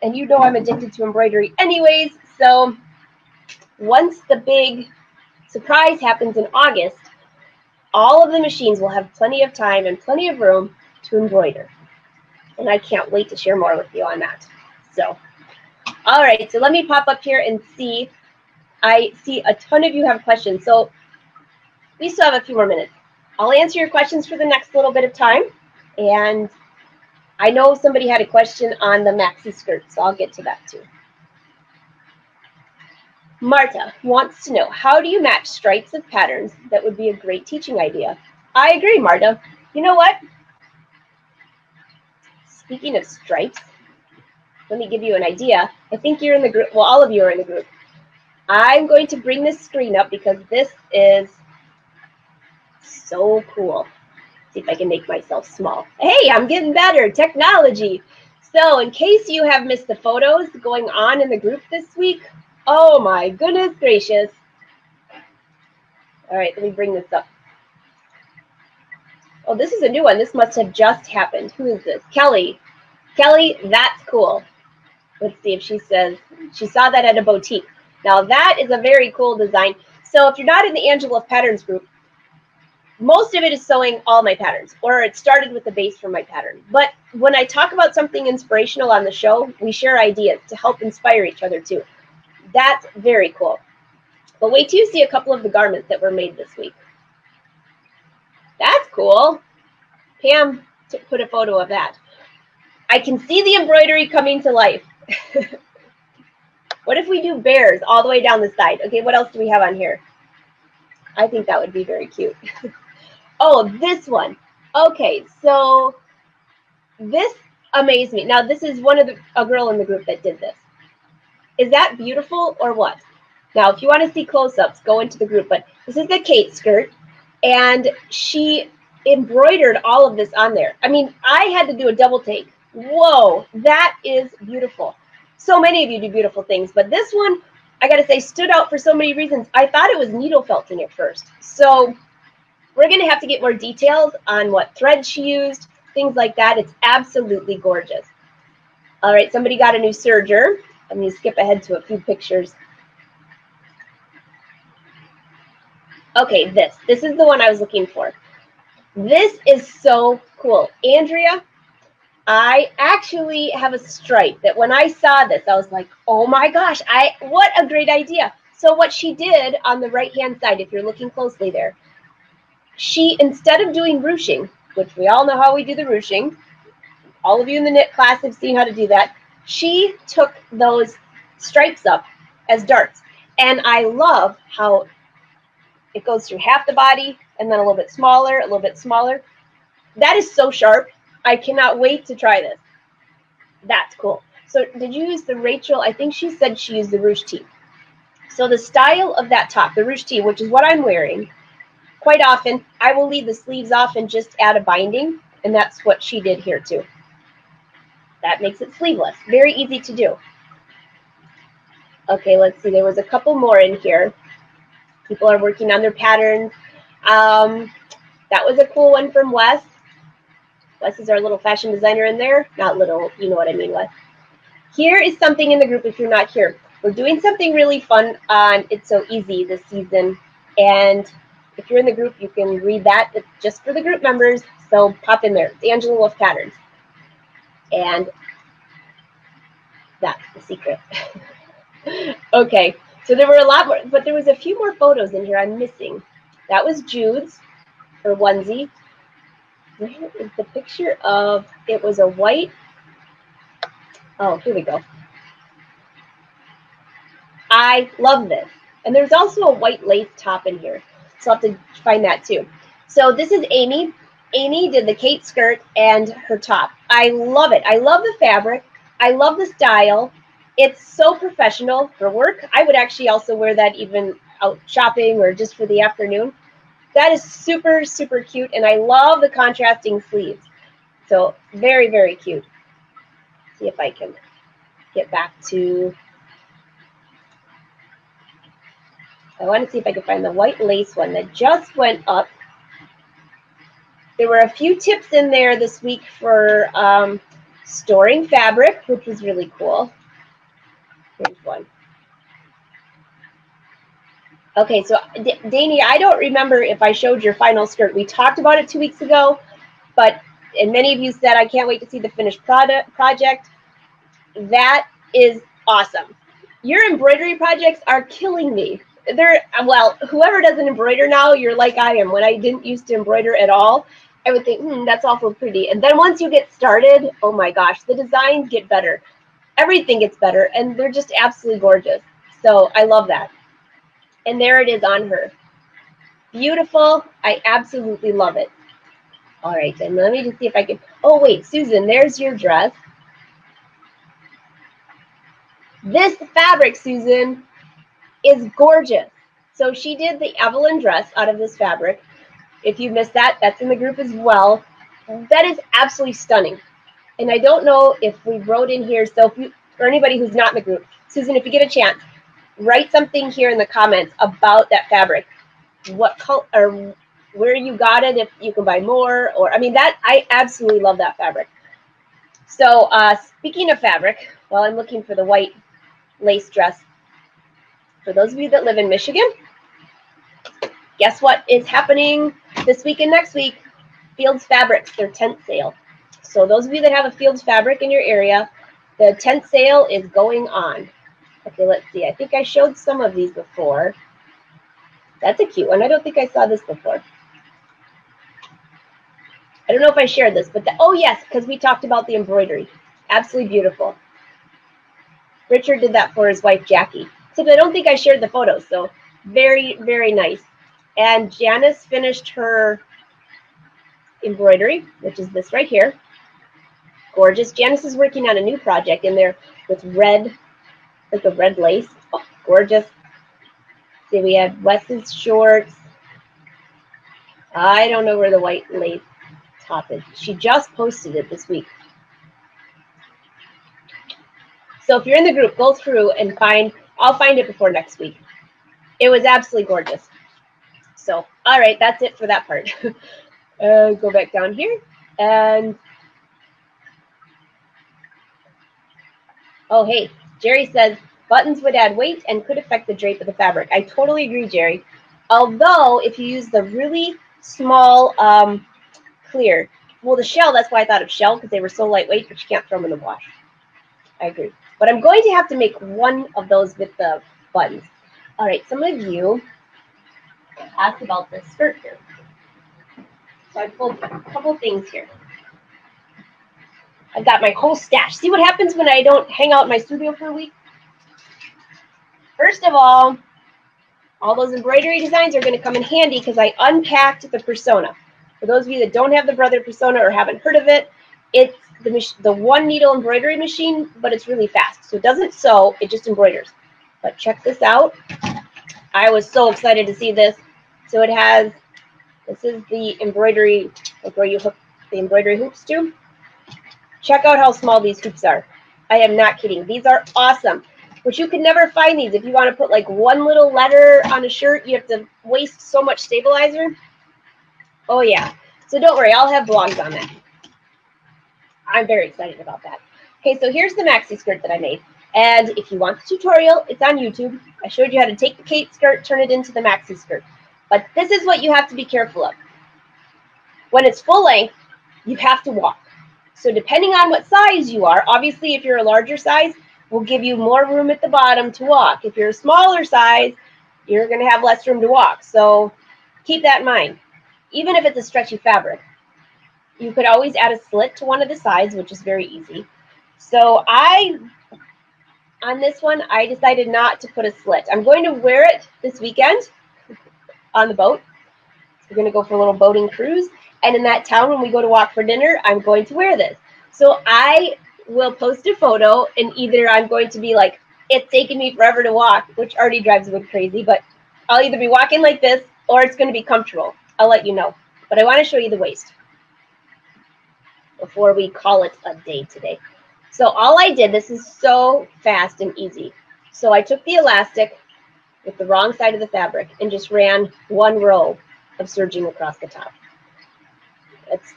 And you know I'm addicted to embroidery anyways. So once the big surprise happens in August, all of the machines will have plenty of time and plenty of room to embroider. And I can't wait to share more with you on that. So, all right, so let me pop up here and see. I see a ton of you have questions. So we still have a few more minutes. I'll answer your questions for the next little bit of time. And I know somebody had a question on the maxi skirt, so I'll get to that too. Marta wants to know, how do you match stripes with patterns? That would be a great teaching idea. I agree, Marta. You know what? Speaking of stripes, let me give you an idea. I think you're in the group. Well, all of you are in the group. I'm going to bring this screen up because this is so cool. See if I can make myself small. Hey, I'm getting better. Technology. So in case you have missed the photos going on in the group this week, oh my goodness gracious. All right, let me bring this up. Oh, this is a new one. This must have just happened. Who is this? Kelly. Kelly, that's cool. Let's see if she says she saw that at a boutique. Now that is a very cool design. So if you're not in the Angela Patterns group, most of it is sewing all my patterns, or it started with the base for my pattern. But when I talk about something inspirational on the show, we share ideas to help inspire each other too. That's very cool. But wait till you see a couple of the garments that were made this week. That's cool. Pam put a photo of that. I can see the embroidery coming to life. What if we do bears all the way down the side? Okay, what else do we have on here? I think that would be very cute. Oh, this one. Okay, so this amazed me. Now, this is a girl in the group that did this. Is that beautiful or what? Now, if you want to see close-ups, go into the group. But this is the Kate skirt, and she embroidered all of this on there. I mean, I had to do a double take. Whoa, that is beautiful. So many of you do beautiful things, but this one, I gotta say, stood out for so many reasons. I thought it was needle felting at first. So we're gonna have to get more details on what thread she used, things like that. It's absolutely gorgeous. All right, somebody got a new serger. Let me skip ahead to a few pictures. Okay, this is the one I was looking for. This is so cool. Andrea, I actually have a stripe that when I saw this, I was like, oh my gosh, what a great idea. So what she did on the right-hand side, if you're looking closely there, she, instead of doing ruching, which we all know how we do the ruching, all of you in the knit class have seen how to do that, she took those stripes up as darts. And I love how it goes through half the body and then a little bit smaller, a little bit smaller. That is so sharp. I cannot wait to try this. That's cool. So did you use the Rachel? I think she said she used the ruche tee. So the style of that top, the ruche tee, which is what I'm wearing, quite often I will leave the sleeves off and just add a binding. And that's what she did here too. That makes it sleeveless. Very easy to do. Okay, let's see. There was a couple more in here. People are working on their patterns. That was a cool one from Wes. Wes is our little fashion designer in there. Not little, you know what I mean, Wes. Here is something in the group if you're not here. We're doing something really fun on It's So Easy this season. And if you're in the group, you can read that. It's just for the group members. So pop in there. It's Angela Wolf Patterns. And that's the secret. Okay, so there were a lot more, but there was a few more photos in here I'm missing. That was Jude's, her onesie. Where is the picture of, it was a white, oh, here we go. I love this. And there's also a white lace top in here. So I'll have to find that too. So this is Amy. Amy did the Kate skirt and her top. I love it. I love the fabric. I love the style. It's so professional for work. I would actually also wear that even out shopping or just for the afternoon. That is super, super cute. And I love the contrasting sleeves. So very, very cute. See if I can get back to, I want to see if I can find the white lace one that just went up. There were a few tips in there this week for storing fabric, which was really cool. Here's one. Okay, so Dani, I don't remember if I showed your final skirt. We talked about it 2 weeks ago, and many of you said, I can't wait to see the finished project. That is awesome. Your embroidery projects are killing me. Well, whoever doesn't embroider now, you're like I am. When I didn't used to embroider at all, I would think, that's awful pretty. And then once you get started, oh my gosh, the designs get better. Everything gets better, and they're just absolutely gorgeous. So I love that. And there it is on her. Beautiful. I absolutely love it. All right, and let me just see if I can. Oh, wait, Susan, there's your dress. This fabric, Susan, is gorgeous. So she did the Evelyn dress out of this fabric. If you missed that, that's in the group as well. That is absolutely stunning. And I don't know if we wrote in here, so if you, for anybody who's not in the group, Susan, if you get a chance, write something here in the comments about that fabric. What color, or where you got it, if you can buy more, or, I mean, that, I absolutely love that fabric. So speaking of fabric, while I'm looking for the white lace dress, for those of you that live in Michigan, guess what is happening this week and next week? Fields Fabrics, their tent sale. So those of you that have a Fields Fabric in your area, the tent sale is going on. Okay, let's see. I think I showed some of these before. That's a cute one. I don't think I saw this before. I don't know if I shared this, but oh yes, because we talked about the embroidery. Absolutely beautiful. Richard did that for his wife, Jackie. Except I don't think I shared the photos, so very, very nice. And Janice finished her embroidery, which is this right here. Gorgeous. Janice is working on a new project in there with red, like a red lace. Oh, gorgeous. See, we have Wes's shorts. I don't know where the white lace top is. She just posted it this week. So if you're in the group, go through and find, I'll find it before next week. It was absolutely gorgeous. So, all right, that's it for that part. Go back down here. And, oh, hey, Jerry says, buttons would add weight and could affect the drape of the fabric. I totally agree, Jerry. Although, if you use the really small clear, well, the shell, that's why I thought of shell, because they were so lightweight, but you can't throw them in the wash. I agree. But I'm going to have to make one of those with the buttons. All right, some of you asked about this skirt here. So I pulled a couple things here. I've got my whole stash. See what happens when I don't hang out in my studio for a week? First of all those embroidery designs are going to come in handy because I unpacked the Persona. For those of you that don't have the Brother Persona or haven't heard of it, it's the one needle embroidery machine, but it's really fast. So it doesn't sew, it just embroiders. But check this out. I was so excited to see this. So it has, this is the embroidery, like where you hook the embroidery hoops to. Check out how small these hoops are. I am not kidding. These are awesome. But you can never find these. If you want to put like one little letter on a shirt, you have to waste so much stabilizer. Oh yeah. So don't worry, I'll have vlogs on that. I'm very excited about that. Okay, so here's the maxi skirt that I made. And if you want the tutorial, it's on YouTube. I showed you how to take the Kate skirt, turn it into the maxi skirt. But this is what you have to be careful of. When it's full length, you have to walk. So depending on what size you are, obviously if you're a larger size, we'll give you more room at the bottom to walk. If you're a smaller size, you're going to have less room to walk. So keep that in mind. Even if it's a stretchy fabric, you could always add a slit to one of the sides, which is very easy. So on this one, I decided not to put a slit. I'm going to wear it this weekend on the boat. We're going to go for a little boating cruise. And in that town, when we go to walk for dinner, I'm going to wear this. So I will post a photo, and either I'm going to be like, it's taking me forever to walk, which already drives Wood crazy, but I'll either be walking like this or it's going to be comfortable. I'll let you know. But I want to show you the waist before we call it a day today. So all I did, this is so fast and easy. So I took the elastic with the wrong side of the fabric and just ran one row of serging across the top.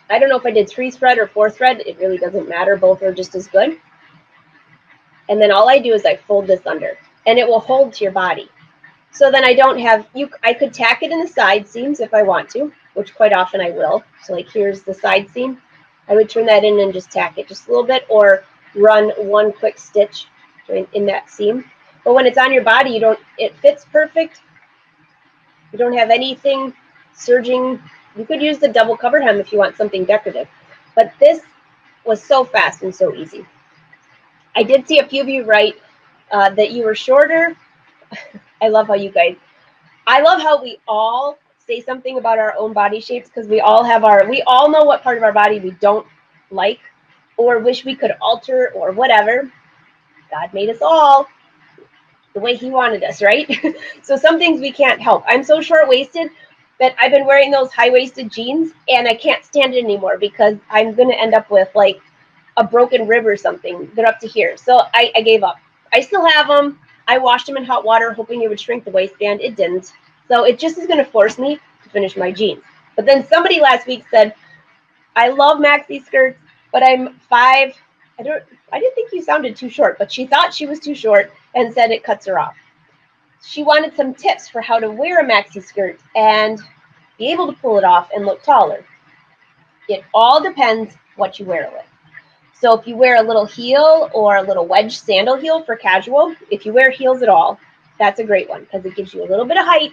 I don't know if I did 3 thread or 4 thread. It really doesn't matter. Both are just as good. And then all I do is I fold this under, and it will hold to your body. So then I don't have, I could tack it in the side seams if I want to, which quite often I will. So like here's the side seam. I would turn that in and just tack it just a little bit, or run one quick stitch in that seam. But when it's on your body, it fits perfect. You don't have anything serging. You could use the double covered hem if you want something decorative. But this was so fast and so easy. I did see a few of you write that you were shorter. I love how you guys, I love how we all say something about our own body shapes, because we all know what part of our body we don't like or wish we could alter or whatever. God made us all the way he wanted us, right? So some things we can't help. I'm so short-waisted that I've been wearing those high-waisted jeans, and I can't stand it anymore because I'm going to end up with like a broken rib or something. They're up to here. So I gave up. I still have them. I washed them in hot water hoping it would shrink the waistband. It didn't. So it just is going to force me to finish my jeans. But then somebody last week said, I love maxi skirts, but I'm 5. I didn't think you sounded too short, but she thought she was too short and said it cuts her off. She wanted some tips for how to wear a maxi skirt and be able to pull it off and look taller. It all depends what you wear it with. So if you wear a little heel or a little wedge sandal heel for casual, if you wear heels at all, that's a great one because it gives you a little bit of height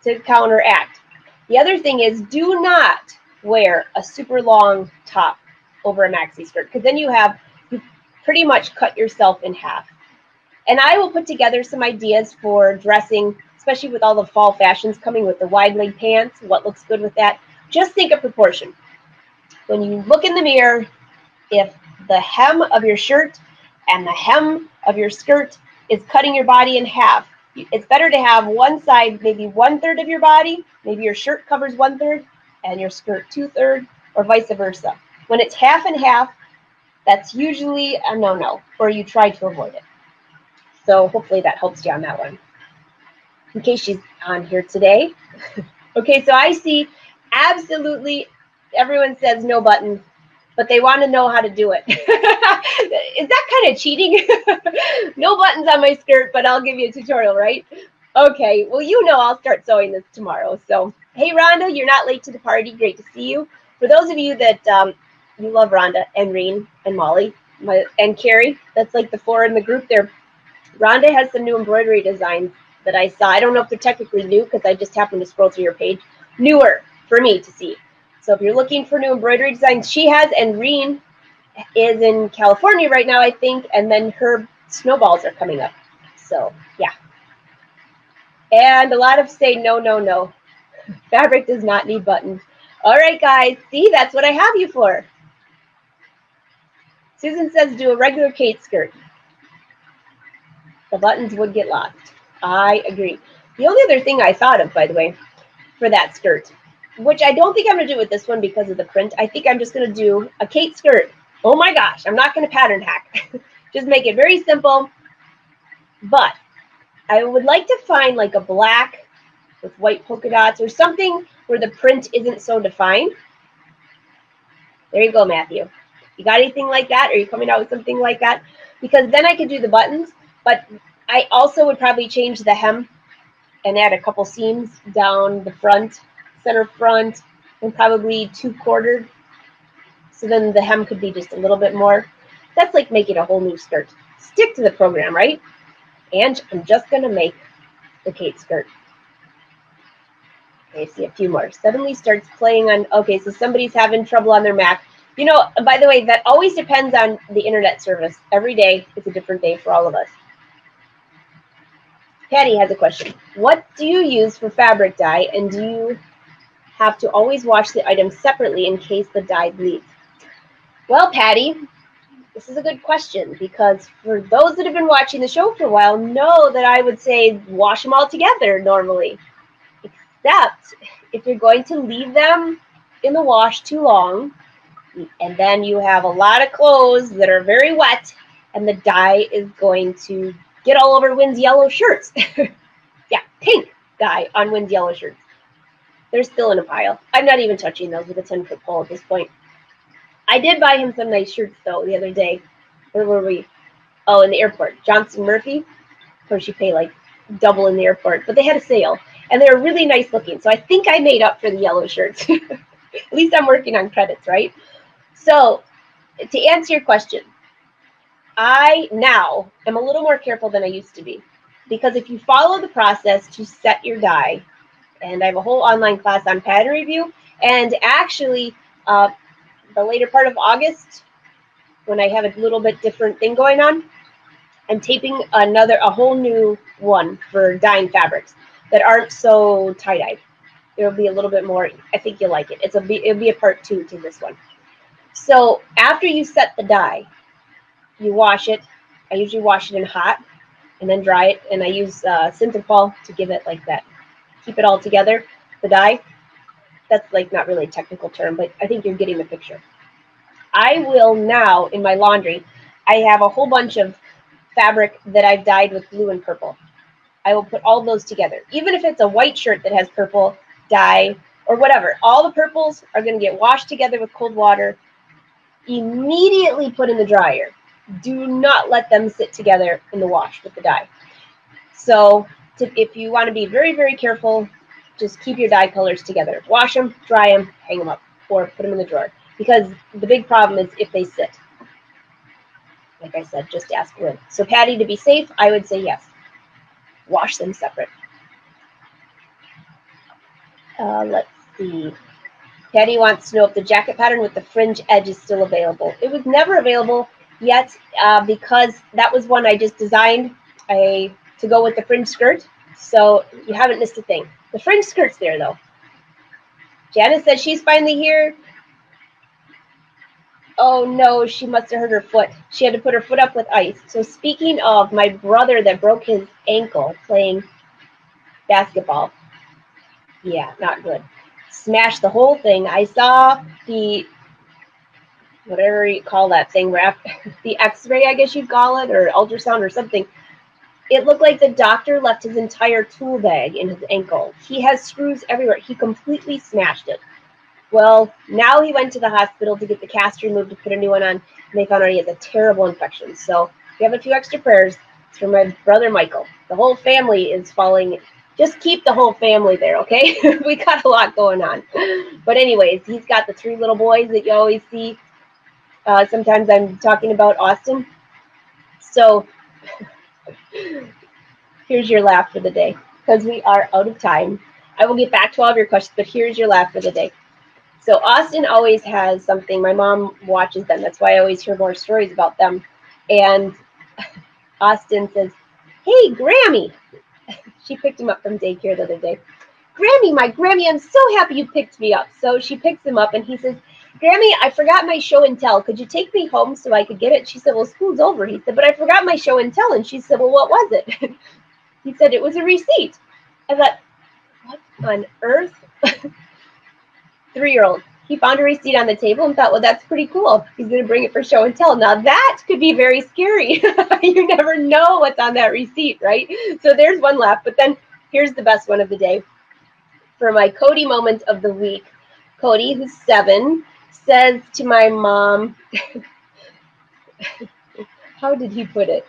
to counteract. The other thing is, do not wear a super long top over a maxi skirt, because then you pretty much cut yourself in half. And I will put together some ideas for dressing, especially with all the fall fashions coming with the wide leg pants, what looks good with that. Just think of proportion. When you look in the mirror, if the hem of your shirt and the hem of your skirt is cutting your body in half, It's better to have one side, maybe 1/3 of your body, maybe your shirt covers 1/3 and your skirt 2/3, or vice versa. When it's half and half, that's usually a no-no, or you try to avoid it. So hopefully that helps you on that one, in case she's on here today. Okay, so I see absolutely everyone says no buttons, but they want to know how to do it. Is that kind of cheating? No buttons on my skirt, but I'll give you a tutorial, right? Okay, well, you know I'll start sewing this tomorrow. So, hey, Rhonda, you're not late to the party. Great to see you. For those of you that you love Rhonda and Reen and Molly and Carrie, that's like the 4 in the group there. Rhonda has some new embroidery designs that I saw. I don't know if they're technically new because I just happened to scroll through your page. Newer for me to see. So if you're looking for new embroidery designs, she has, and Reen is in California right now, I think, and then her snowballs are coming up. So, yeah. And a lot of say no, no, no. Fabric does not need buttons. All right, guys. See, that's what I have you for. Susan says do a regular Kate skirt. The buttons would get lost. I agree. The only other thing I thought of, by the way, for that skirt, which I don't think I'm going to do with this one because of the print. I think I'm just going to do a Kate skirt. Oh my gosh, I'm not going to pattern hack. Just make it very simple. But I would like to find like a black with white polka dots or something where the print isn't so defined. There you go, Matthew. You got anything like that? Are you coming out with something like that? Because then I could do the buttons, but I also would probably change the hem and add a couple seams down the front, center front, and probably 2/4. So then the hem could be just a little bit more. That's like making a whole new skirt. Stick to the program, right? And I'm just going to make the Kate skirt. Okay, see a few more. Suddenly starts playing on, okay, so somebody's having trouble on their Mac. You know, by the way, that always depends on the internet service. Every day is a different day for all of us. Patty has a question. What do you use for fabric dye, and do you have to always wash the items separately in case the dye bleeds? Well, Patty, this is a good question, because for those that have been watching the show for a while know that I would say wash them all together normally. Except if you're going to leave them in the wash too long, and then you have a lot of clothes that are very wet, and the dye is going to get all over Wynn's yellow shirts. Yeah, pink dye on Wynn's yellow shirts. They're still in a pile. I'm not even touching those with a 10-foot pole at this point. I did buy him some nice shirts, though, the other day. Where were we? Oh, in the airport. Johnson Murphy. Of course, you pay like double in the airport. But they had a sale, and they were really nice looking. So I think I made up for the yellow shirts. At least I'm working on credits, right? So to answer your question, I now am a little more careful than I used to be. Because if you follow the process to set your dye, and I have a whole online class on pattern review, and actually the later part of August, when I have a little bit different thing going on, I'm taping a whole new one for dyeing fabrics that aren't so tie-dyed. There will be a little bit more. I think you'll like it. It'll be a part 2 to this one. So after you set the dye, you wash it. I usually wash it in hot and then dry it, and I use Synthepol to give it like that. Keep it all together, the dye. That's like not really a technical term, but I think you're getting the picture. I will now, in my laundry, I have a whole bunch of fabric that I've dyed with blue and purple. I will put all those together. Even if it's a white shirt that has purple dye or whatever, all the purples are going to get washed together with cold water, immediately put in the dryer. Do not let them sit together in the wash with the dye. So if you want to be very, very careful, just keep your dye colors together. Wash them, dry them, hang them up, or put them in the drawer. Because the big problem is if they sit. Like I said, just ask Lynn. So Patty, to be safe, I would say yes. Wash them separate. Let's see. Patty wants to know if the jacket pattern with the fringe edge is still available. It was never available yet because that was one I just designed to go with the fringe skirt. So you haven't missed a thing. The fringe skirt's there, though. Janice says she's finally here. Oh no, she must have hurt her foot. She had to put her foot up with ice. So speaking of my brother that broke his ankle playing basketball, yeah, not good. Smashed the whole thing. I saw the, whatever you call that thing, the x-ray, I guess you'd call it, or ultrasound or something. It looked like the doctor left his entire tool bag in his ankle. He has screws everywhere. He completely smashed it. Well, now he went to the hospital to get the cast removed to put a new one on, and they found out he has a terrible infection. So if you have a few extra prayers, it's for my brother Michael. The whole family is falling. Just keep the whole family there, okay? We got a lot going on. But anyways, he's got the 3 little boys that you always see. Sometimes I'm talking about Austin. So here's your laugh for the day, because we are out of time. I will get back to all of your questions, but here's your laugh for the day. So Austin always has something. My mom watches them. That's why I always hear more stories about them. And Austin says, "Hey, Grammy." She picked him up from daycare the other day. "Grammy, my Grammy, I'm so happy you picked me up." So she picks him up and he says, "Grammy, I forgot my show and tell. Could you take me home so I could get it?" She said, "Well, school's over." He said, "But I forgot my show and tell." And she said, "Well, what was it?" He said, "It was a receipt." I thought, what on earth? 3-year-old. He found a receipt on the table and thought, well, that's pretty cool. He's going to bring it for show and tell. Now that could be very scary. You never know what's on that receipt, right? So there's one laugh. But then here's the best one of the day. For my Cody moment of the week, Cody, who's 7, says to my mom, how did he put it?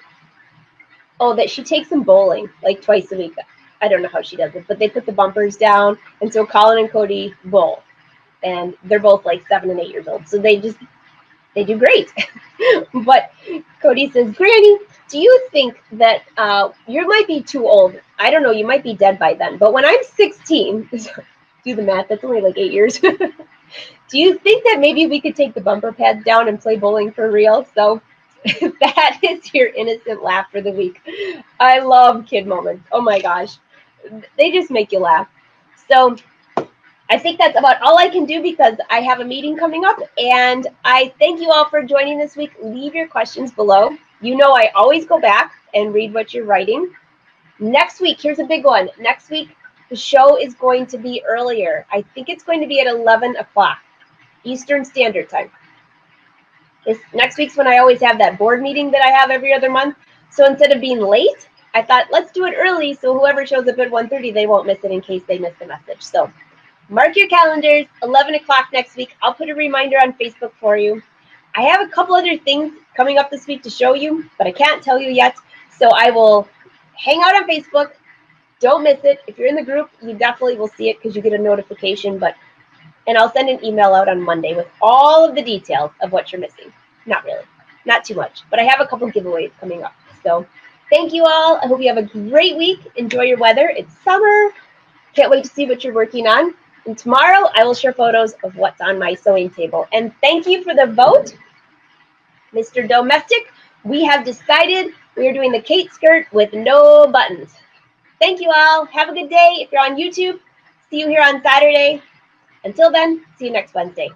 Oh, that she takes him bowling like twice a week. I don't know how she does it, but they put the bumpers down. And so Colin and Cody bowl. And they're both like 7 and 8 years old. So they do great. But Cody says, "Granny, do you think that you might be too old? I don't know, you might be dead by then. But when I'm 16, do the math, that's only like 8 years. Do you think that maybe we could take the bumper pads down and play bowling for real?" So that is your innocent laugh for the week. I love kid moments. Oh my gosh. They just make you laugh. So I think that's about all I can do because I have a meeting coming up, and I thank you all for joining this week. Leave your questions below. You know I always go back and read what you're writing. Next week, here's a big one. Next week, the show is going to be earlier. I think it's going to be at 11 o'clock Eastern Standard Time. Next week's when I always have that board meeting that I have every other month. So instead of being late, I thought, let's do it early so whoever shows up at 1:30, they won't miss it in case they miss the message. So mark your calendars, 11 o'clock next week. I'll put a reminder on Facebook for you. I have a couple other things coming up this week to show you, but I can't tell you yet. So I will hang out on Facebook. Don't miss it. If you're in the group, you definitely will see it because you get a notification. And I'll send an email out on Monday with all of the details of what you're missing. Not really. Not too much. But I have a couple giveaways coming up. So thank you all. I hope you have a great week. Enjoy your weather. It's summer. Can't wait to see what you're working on. And tomorrow, I will share photos of what's on my sewing table. And thank you for the vote, Mr. Domestic. We have decided we are doing the Kate skirt with no buttons. Thank you all. Have a good day. If you're on YouTube, see you here on Saturday. Until then, see you next Wednesday.